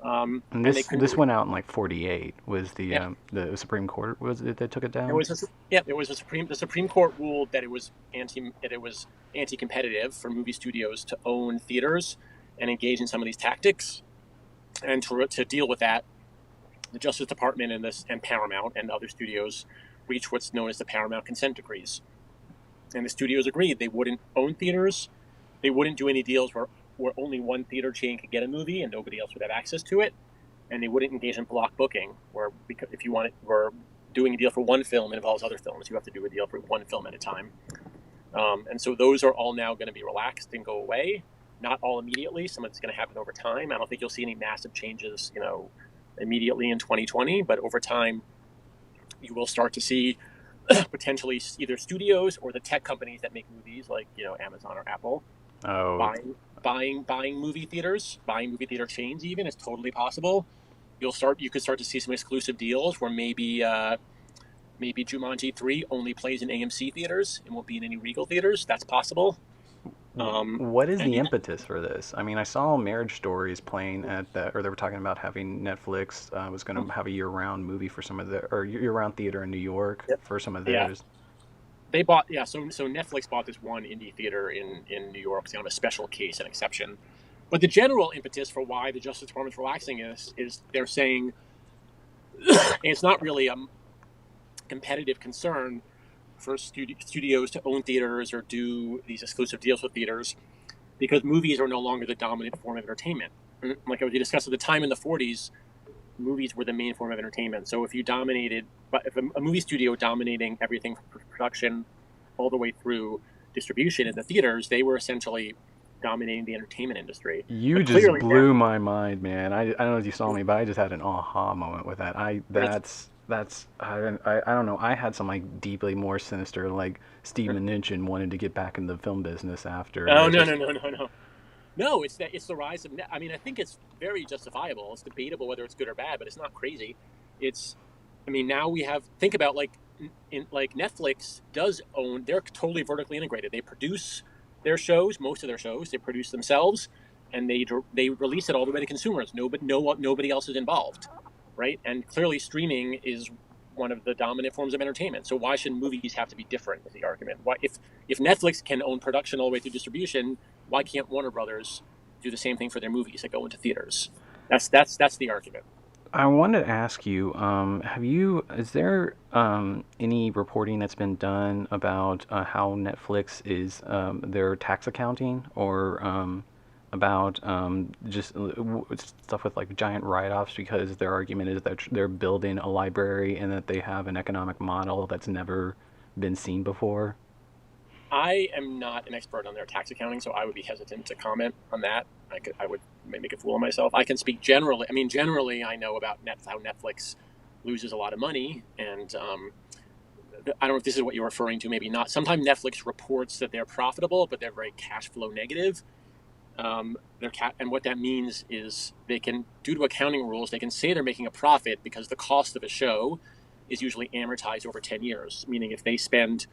Speaker 1: and
Speaker 2: And they couldn't
Speaker 1: this
Speaker 2: do it.
Speaker 1: went out in like '48. Was
Speaker 2: Yeah,
Speaker 1: the Supreme Court was it that took it
Speaker 2: it
Speaker 1: down?
Speaker 2: was the Supreme Court ruled that it was anti-competitive for movie studios to own theaters and engage in some of these tactics. And to deal with that, the Justice Department and Paramount and other studios reached what's known as the Paramount consent decrees. And the studios agreed they wouldn't own theaters, they wouldn't do any deals where only one theater chain could get a movie and nobody else would have access to it, and they wouldn't engage in block booking, where because if you want it, we're doing a deal for one film, it involves other films. You have to do a deal for one film at a time. And so those are all now going to be relaxed and go away. Not all immediately. Some of it's going to happen over time. I don't think you'll see any massive changes, immediately in 2020, but over time, you will start to see potentially either studios or the tech companies that make movies, like Amazon or Apple,
Speaker 1: Oh,
Speaker 2: buying movie theaters, buying movie theater chains. Even is totally possible. You could start to see some exclusive deals where maybe Jumanji 3 only plays in AMC theaters and won't be in any Regal theaters. That's possible.
Speaker 1: what is
Speaker 2: And
Speaker 1: the impetus for this? I mean, I saw Marriage Stories playing or they were talking about having Netflix was going to have a year-round movie for some of or year-round theater in New York for some of
Speaker 2: yeah,
Speaker 1: theirs.
Speaker 2: they bought yeah. So Netflix bought this one indie theater in New York. It's kind of a special case, an exception. But the general impetus for why the Justice Department's relaxing is they're saying And it's not really a competitive concern for studios to own theaters or do these exclusive deals with theaters because movies are no longer the dominant form of entertainment. Like we discussed at the time in the 40s, movies were the main form of entertainment. So if you dominated, but if a movie studio dominating everything from production all the way through distribution in the theaters, they were essentially dominating the entertainment industry.
Speaker 1: You
Speaker 2: But
Speaker 1: just
Speaker 2: clearly now,
Speaker 1: blew my mind, man. I don't know if you saw me, but I just had an aha moment with that. That's I don't know. I had some like deeply more sinister, like Steve Mnuchin wanted to get back in the film business after, and
Speaker 2: oh
Speaker 1: it's
Speaker 2: no
Speaker 1: just
Speaker 2: no no no no no, it's the rise of I mean, I think it's very justifiable. It's debatable whether it's good or bad, but it's not crazy. It's I mean, now we have think about like Netflix does own. They're totally vertically integrated. They produce their shows, most of their shows. They produce themselves, and they release it all the way to consumers. Nobody else is involved, right? And clearly, streaming is one of the dominant forms of entertainment. So why should movies have to be different? Is the argument? Why if Netflix can own production all the way through distribution, why can't Warner Brothers do the same thing for their movies that go into theaters? That's the argument.
Speaker 1: I wanted to ask you, is there any reporting that's been done about how Netflix is their tax accounting or about just stuff with like giant write-offs because their argument is that they're building a library and that they have an economic model that's never been seen before?
Speaker 2: I am not an expert on their tax accounting, so I would be hesitant to comment on that. I would make a fool of myself. I can speak generally. I mean, generally, I know about how Netflix loses a lot of money, and I don't know if this is what you're referring to. Maybe not. Sometimes Netflix reports that they're profitable, but they're very cash flow negative. And what that means is they can, due to accounting rules, they can say they're making a profit because the cost of a show is usually amortized over 10 years. Meaning, if they spend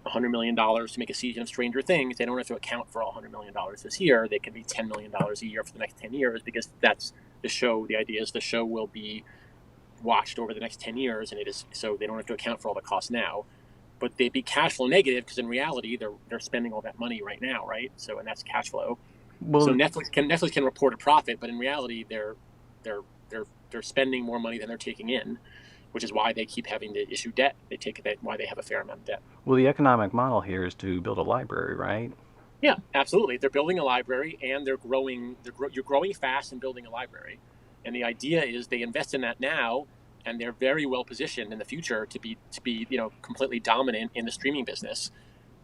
Speaker 2: $100 million to make a season of Stranger Things, they don't have to account for all $100 million this year. They can be $10 million a year for the next 10 years because that's the show. The idea is the show will be watched over the next 10 years, and it is so they don't have to account for all the costs now. But they'd be cash flow negative because in reality they're spending all that money right now, right? So and that's cash flow. So
Speaker 1: Well,
Speaker 2: Netflix can report a profit, but in reality they're they're spending more money than they're taking in, which is why they keep having to issue debt. They take that why they have a fair amount of debt.
Speaker 1: well, the economic model here is to build a library, right?
Speaker 2: Yeah, absolutely. They're building a library and you're growing fast and building a library. And the idea is they invest in that now, and they're very well positioned in the future to be completely dominant in the streaming business.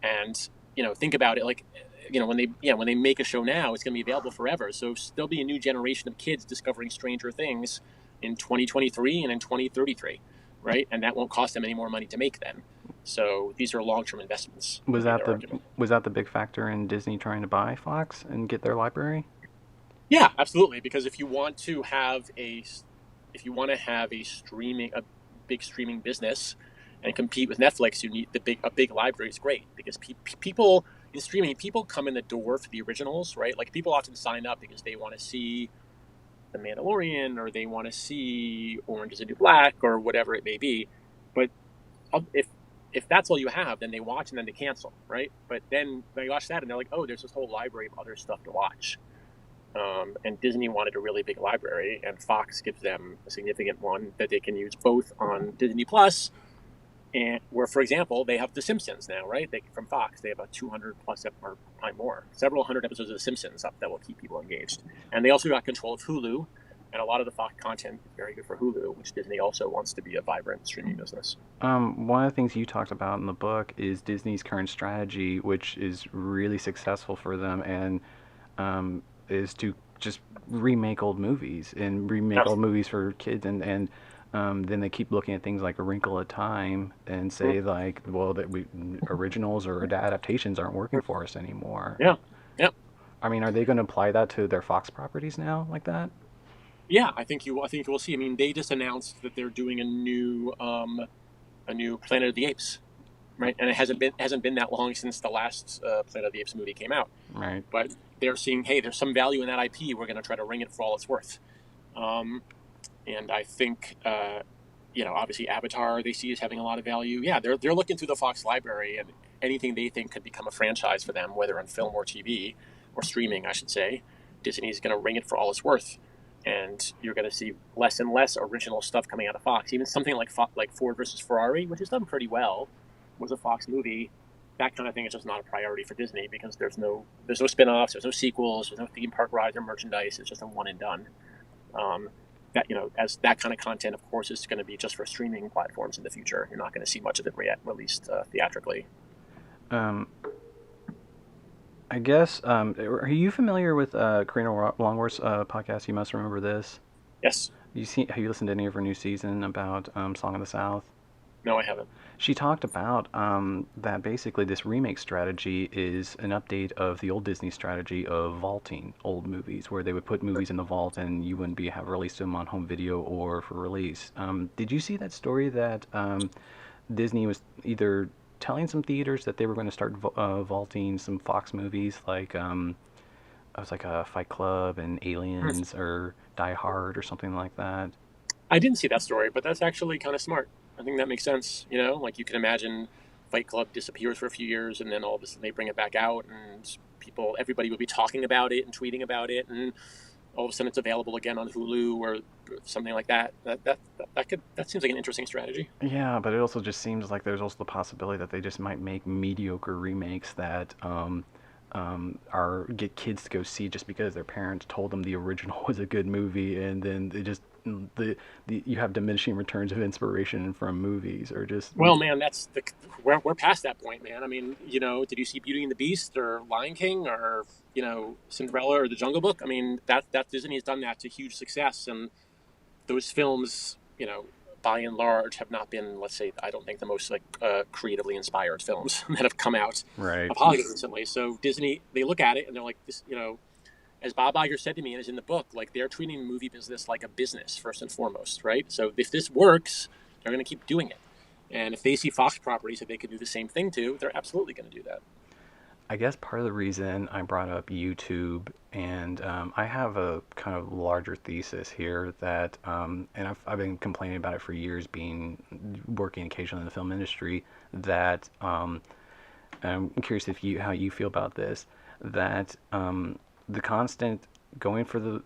Speaker 2: And think about it like when they make a show now, it's going to be available forever. So there'll be a new generation of kids discovering Stranger Things in 2023 and in 2033, right? And that won't cost them any more money to make then. So these are long-term investments,
Speaker 1: Was
Speaker 2: would be
Speaker 1: that
Speaker 2: their
Speaker 1: the
Speaker 2: argument.
Speaker 1: was that the big factor in Disney trying to buy Fox and get their library?
Speaker 2: Yeah, absolutely. Because if you want to have a big streaming business and compete with Netflix, you need a big library is great because people in streaming, people come in the door for the originals, right? Like people often sign up because they want to see The Mandalorian or they want to see Orange is the New Black or whatever it may be. But if that's all you have, then they watch and then they cancel, right? But then they watch that and they're like, oh, there's this whole library of other stuff to watch. And Disney wanted a really big library, and Fox gives them a significant one that they can use both on Disney Plus, and where, for example, they have The Simpsons now, right? From Fox, they have a 200 plus or probably more, several hundred episodes of The Simpsons up that will keep people engaged. And they also got control of Hulu, and a lot of the Fox content is very good for Hulu, which Disney also wants to be a vibrant streaming business.
Speaker 1: One of the things you talked about in the book is Disney's current strategy, which is really successful for them, and is to just remake old movies and remake old movies for kids, and then they keep looking at things like A Wrinkle of Time and say like, well, that we originals or adaptations aren't working for us anymore.
Speaker 2: Yeah, yeah,
Speaker 1: I mean, are they going to apply that to their Fox properties now, like that?
Speaker 2: yeah. I think you will see. I mean, they just announced that they're doing a new Planet of the Apes, right? And it hasn't been that long since the last Planet of the Apes movie came out.
Speaker 1: Right.
Speaker 2: But they're seeing, hey, there's some value in that IP. We're going to try to wring it for all it's worth. Um, and I think, obviously Avatar they see as having a lot of value. Yeah, they're looking through the Fox library and anything they think could become a franchise for them, whether on film or TV or streaming, I should say. Disney's going to wring it for all it's worth. and you're going to see less and less original stuff coming out of Fox. Even something like Ford versus Ferrari, which has done pretty well, was a Fox movie. That kind of thing is just not a priority for Disney because there's no spin-offs, there's no sequels, there's no theme park rides or merchandise. It's just a one and done. Um, that as that kind of content, of course, is going to be just for streaming platforms in the future. You're not going to see much of it released theatrically.
Speaker 1: Um, I guess. Are you familiar with Karina Longworth's podcast? You must remember this.
Speaker 2: Yes.
Speaker 1: Have you listened to any of her new season about Song of the South?
Speaker 2: No, I haven't.
Speaker 1: She talked about that basically this remake strategy is an update of the old Disney strategy of vaulting old movies, where they would put movies in the vault and you wouldn't have released them on home video or for release. Did you see that story that Disney was either telling some theaters that they were going to start vaulting some Fox movies like it was like a Fight Club and Aliens or Die Hard or something like that?
Speaker 2: I didn't see that story, but that's actually kind of smart. I think that makes sense. Like you can imagine Fight Club disappears for a few years and then all of a sudden they bring it back out and everybody will be talking about it and tweeting about it, and all of a sudden it's available again on Hulu or something like that. That seems like an interesting strategy.
Speaker 1: Yeah, but it also just seems like there's also the possibility that they just might make mediocre remakes that are get kids to go see just because their parents told them the original was a good movie, and then they just you have diminishing returns of inspiration from movies or just.
Speaker 2: Well, man, we're past that point, man. I mean, did you see Beauty and the Beast or Lion King or Cinderella or The Jungle Book? I mean, that Disney has done that to huge success, and those films, by and large, have not been, let's say, I don't think the most creatively inspired films that have come out
Speaker 1: Right.
Speaker 2: of Hollywood recently. So Disney, they look at it and they're like, this, as Bob Iger said to me and is in the book, like they're treating the movie business like a business first and foremost, right? So if this works, they're going to keep doing it. And if they see Fox properties that they could do the same thing to, they're absolutely going to do that.
Speaker 1: I guess part of the reason I brought up YouTube, and I have a kind of larger thesis here that, and I've been complaining about it for years, working occasionally in the film industry, that I'm curious how you feel about this, that the constant going for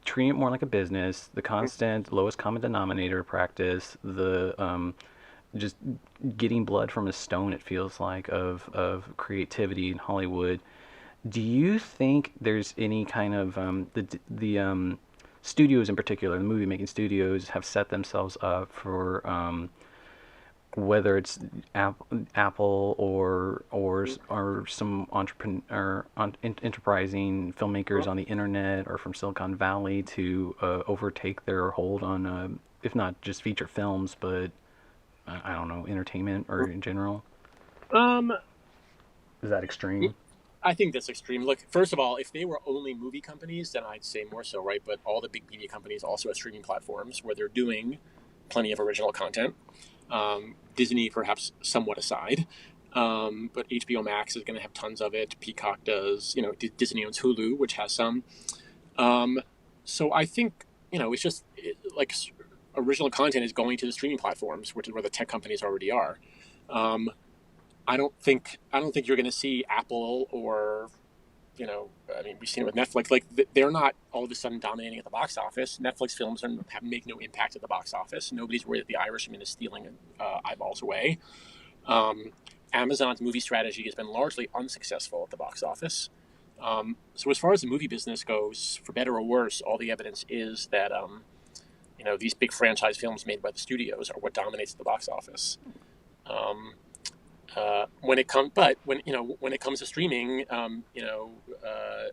Speaker 1: treating it more like a business, the constant lowest common denominator practice, the just getting blood from a stone, it feels like, of creativity in Hollywood. Do you think there's any kind of the studios in particular, the movie making studios, have set themselves up for whether it's Apple or some enterprising filmmakers on the internet or from Silicon Valley to overtake their hold on, if not just feature films, but I don't know, entertainment or in general?
Speaker 2: Um,
Speaker 1: Is that extreme?
Speaker 2: I think that's extreme. Look, first of all, if they were only movie companies, then I'd say more so, right? But all the big media companies also have streaming platforms where they're doing plenty of original content. Disney, perhaps somewhat aside, but HBO Max is going to have tons of it. Peacock does. Disney owns Hulu, which has some. So I think it's just like original content is going to the streaming platforms, which is where the tech companies already are. I don't think you're going to see Apple or I mean, we've seen it with Netflix. Like they're not all of a sudden dominating at the box office. Netflix films make no impact at the box office. Nobody's worried that The Irishman is stealing eyeballs away. Amazon's movie strategy has been largely unsuccessful at the box office. So as far as the movie business goes, for better or worse, all the evidence is that these big franchise films made by the studios are what dominates the box office. When it comes to streaming, the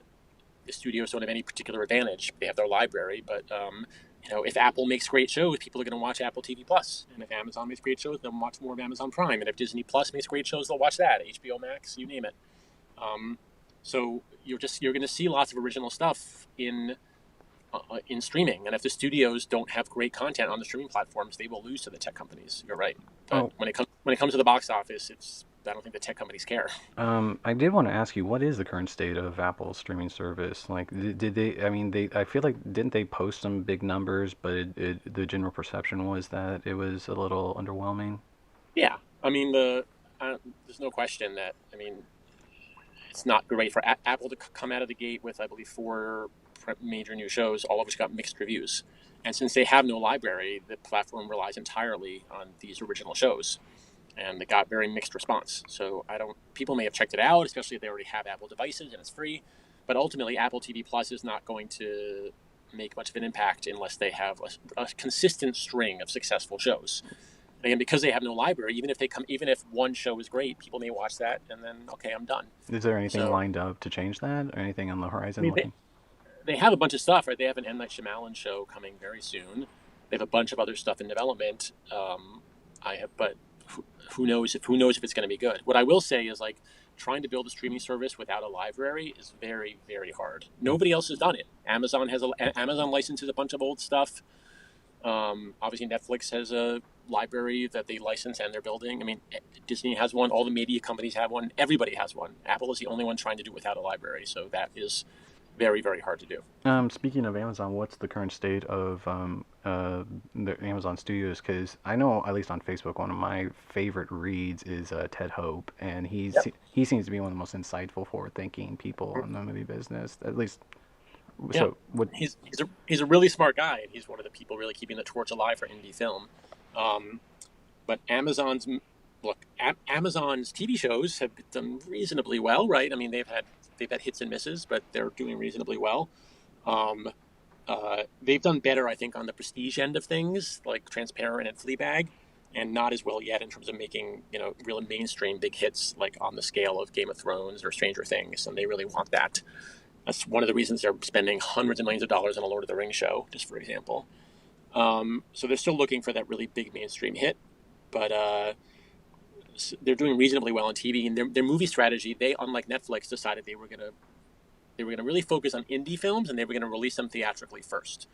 Speaker 2: studios don't have any particular advantage. They have their library, but if Apple makes great shows, people are going to watch Apple TV Plus, and if Amazon makes great shows, they'll watch more of Amazon Prime, and if Disney Plus makes great shows, they'll watch that. HBO Max, you name it. So you're going to see lots of original stuff in streaming, and if the studios don't have great content on the streaming platforms, they will lose to the tech companies. You're right, but when it comes to the box office, I don't think the tech companies care.
Speaker 1: I did want to ask you, what is the current state of Apple's streaming service? Like, did they? I mean, I feel like didn't they post some big numbers, but the general perception was that it was a little underwhelming.
Speaker 2: Yeah, I mean there's no question that it's not great for Apple to come out of the gate with, I believe, 4 major new shows, all of which got mixed reviews. And since they have no library, the platform relies entirely on these original shows, and they got very mixed response. So I don't. People may have checked it out, especially if they already have Apple devices and it's free. But ultimately, Apple TV Plus is not going to make much of an impact unless they have a consistent string of successful shows. And again, because they have no library, even if one show is great, people may watch that and then okay, I'm done.
Speaker 1: Is there anything
Speaker 2: So
Speaker 1: lined up to change that, or anything on the
Speaker 2: I
Speaker 1: horizon
Speaker 2: mean,
Speaker 1: looking?
Speaker 2: they have a bunch of stuff, right? They have an M Night Shyamalan show coming very soon. They have a bunch of other stuff in development. But who knows if it's going to be good? What I will say is like trying to build a streaming service without a library is very, very hard. Nobody else has done it. Amazon licenses a bunch of old stuff. Obviously, Netflix has a library that they license and they're building. I mean, Disney has one. All the media companies have one. Everybody has one. Apple is the only one trying to do it without a library. So that is very, very hard to do.
Speaker 1: Speaking of Amazon, what's the current state of the Amazon Studios? Because I know, at least on Facebook, one of my favorite reads is Ted Hope, and
Speaker 2: Yep.
Speaker 1: he seems to be one of the most insightful, forward-thinking people in the movie business. At least,
Speaker 2: Yeah,
Speaker 1: so what?
Speaker 2: he's a really smart guy, and he's one of the people really keeping the torch alive for indie film. Um, but Amazon's TV shows have done reasonably well, right? I mean, they've had hits and misses, but they're doing reasonably well. Um, they've done better, I think, on the prestige end of things, like Transparent and Fleabag, and not as well yet in terms of making real mainstream big hits like on the scale of Game of Thrones or Stranger Things, and they really want that. That's one of the reasons they're spending hundreds of millions of dollars on a Lord of the Rings show, just for example. So they're still looking for that really big mainstream hit, but they're doing reasonably well on TV. And their movie strategy, they, unlike Netflix, decided they were gonna really focus on indie films, and they were gonna release them theatrically first.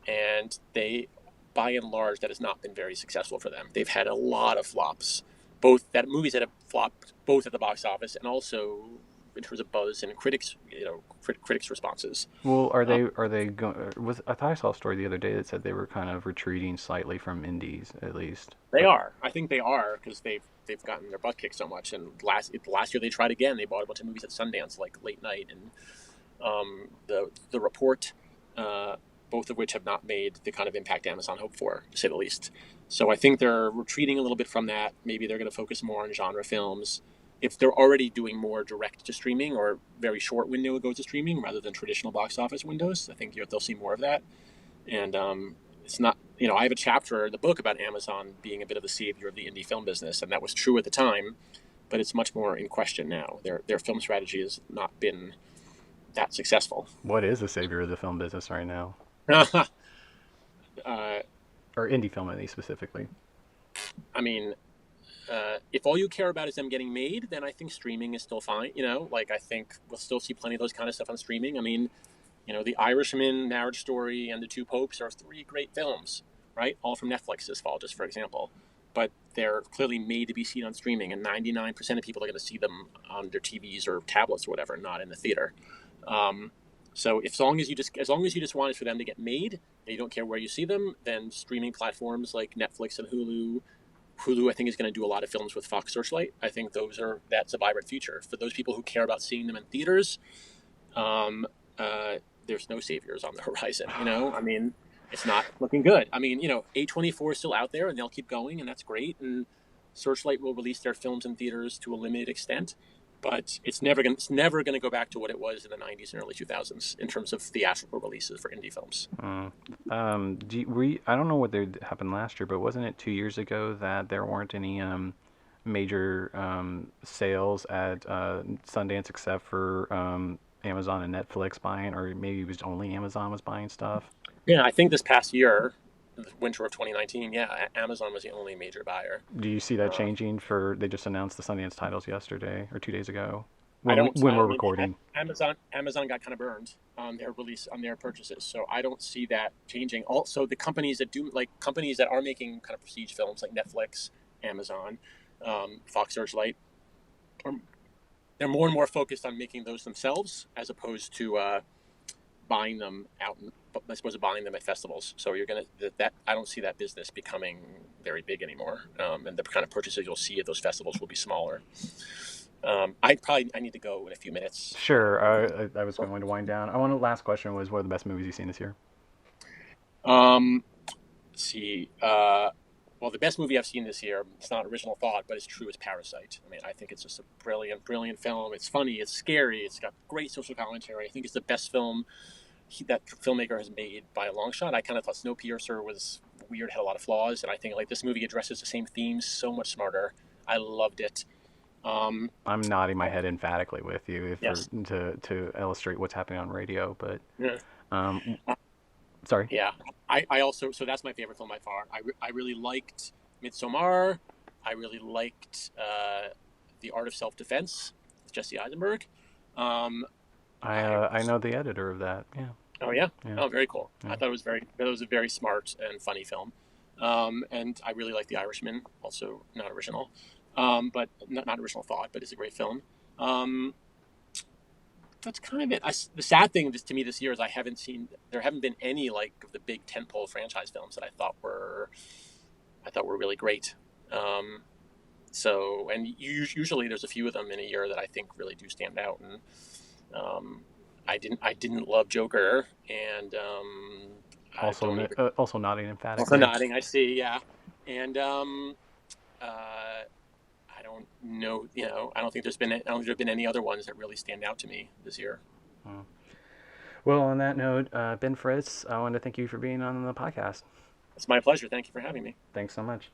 Speaker 2: And they, by and large, that has not been very successful for them. They've had a lot of flops, movies that have flopped both at the box office and also in terms of buzz and critics' responses.
Speaker 1: Well,
Speaker 2: Um,
Speaker 1: are they going? Was I thought I saw a story the other day that said they were kind of retreating slightly from indies, at least.
Speaker 2: They
Speaker 1: But
Speaker 2: are. I think they are because they've gotten their butt kicked so much. And last year they tried again. They bought a bunch of movies at Sundance, like Late Night and the Report, both of which have not made the kind of impact Amazon hoped for, to say the least. So I think they're retreating a little bit from that. Maybe they're going to focus more on genre films. If they're already doing more direct to streaming or very short window goes to streaming rather than traditional box office windows, I think they'll see more of that. And it's not, I have a chapter in the book about Amazon being a bit of the savior of the indie film business, and that was true at the time, but it's much more in question now. Their film strategy has not been that successful.
Speaker 1: what is the savior of the film business right now,
Speaker 2: uh,
Speaker 1: or indie film, at least specifically?
Speaker 2: I mean, if all you care about is them getting made, then I think streaming is still fine. Like I think we'll still see plenty of those kind of stuff on streaming. I mean, The Irishman, Marriage Story, and The Two Popes are three great films, right? All from Netflix this fall, just for example. But they're clearly made to be seen on streaming, and 99% of people are going to see them on their TVs or tablets or whatever, not in the theater. Um, so as long as you just want it for them to get made, and you don't care where you see them, then streaming platforms like Netflix and Hulu, I think, is going to do a lot of films with Fox Searchlight. I think that's a vibrant future for those people who care about seeing them in theaters. Um, there's no saviors on the horizon. I mean, it's not looking good. I mean, A24 is still out there, and they'll keep going, and that's great. And Searchlight will release their films in theaters to a limited extent, but it's never going to go back to what it was in the 90s and early 2000s in terms of theatrical releases for indie films.
Speaker 1: Mm. I don't know what happened last year, but wasn't it 2 years ago that there weren't any major sales at Sundance except for Amazon and Netflix buying, or maybe it was only Amazon was buying stuff?
Speaker 2: Yeah, I think this past year, the winter of 2019, yeah, Amazon was the only major buyer.
Speaker 1: Do you see that
Speaker 2: Uh,
Speaker 1: changing for? They just announced the Sundance titles yesterday or 2 days ago
Speaker 2: I
Speaker 1: when
Speaker 2: don't.
Speaker 1: we're
Speaker 2: I mean,
Speaker 1: recording.
Speaker 2: Amazon got kind of burned on their release on their purchases, so I don't see that changing. Also, the companies that are making kind of prestige films like Netflix, Amazon, Fox Searchlight, are, they're more and more focused on making those themselves as opposed to buying them out. I suppose buying them at festivals. So you're gonna that I don't see that business becoming very big anymore, and the kind of purchases you'll see at those festivals will be smaller. I need to go in a few minutes.
Speaker 1: Sure. I was going to wind down. I want to. Last question was, what are the best movies you've seen this year?
Speaker 2: Um, let's see. Well, the best movie I've seen this year, it's not original thought, but it's true, is Parasite. I mean, I think it's just a brilliant, brilliant film. It's funny, it's scary, it's got great social commentary. I think it's the best film that filmmaker has made by a long shot. I kind of thought Snowpiercer was weird, had a lot of flaws, and I think like this movie addresses the same themes so much smarter. I loved it. Um,
Speaker 1: I'm nodding my head emphatically with you for
Speaker 2: yes.
Speaker 1: to illustrate what's happening on radio. But
Speaker 2: Yeah.
Speaker 1: um, sorry.
Speaker 2: Yeah, I also, so that's my favorite film by far. I really liked Midsommar. I really liked The Art of Self Defense with Jesse Eisenberg. Um, I
Speaker 1: I know the editor of that. Yeah.
Speaker 2: Oh yeah,
Speaker 1: Yeah.
Speaker 2: oh very cool. I
Speaker 1: Yeah.
Speaker 2: thought it was a very smart and funny film. And I really like The Irishman, also not original, but not original thought, but it's a great film. Um, that's kind of it. The sad thing to me this year is there haven't been any like of the big tentpole franchise films that I thought were really great. Um, so, and usually there's a few of them in a year that I think really do stand out. And I didn't love Joker, and I
Speaker 1: Also,
Speaker 2: don't even
Speaker 1: also nodding
Speaker 2: also
Speaker 1: emphatically.
Speaker 2: nodding. I see, yeah, and uh, I don't know. I don't think there've been any other ones that really stand out to me this year.
Speaker 1: Hmm. Well, on that note, Ben Fritz, I want to thank you for being on the podcast.
Speaker 2: It's my pleasure. Thank you for having me.
Speaker 1: Thanks so much.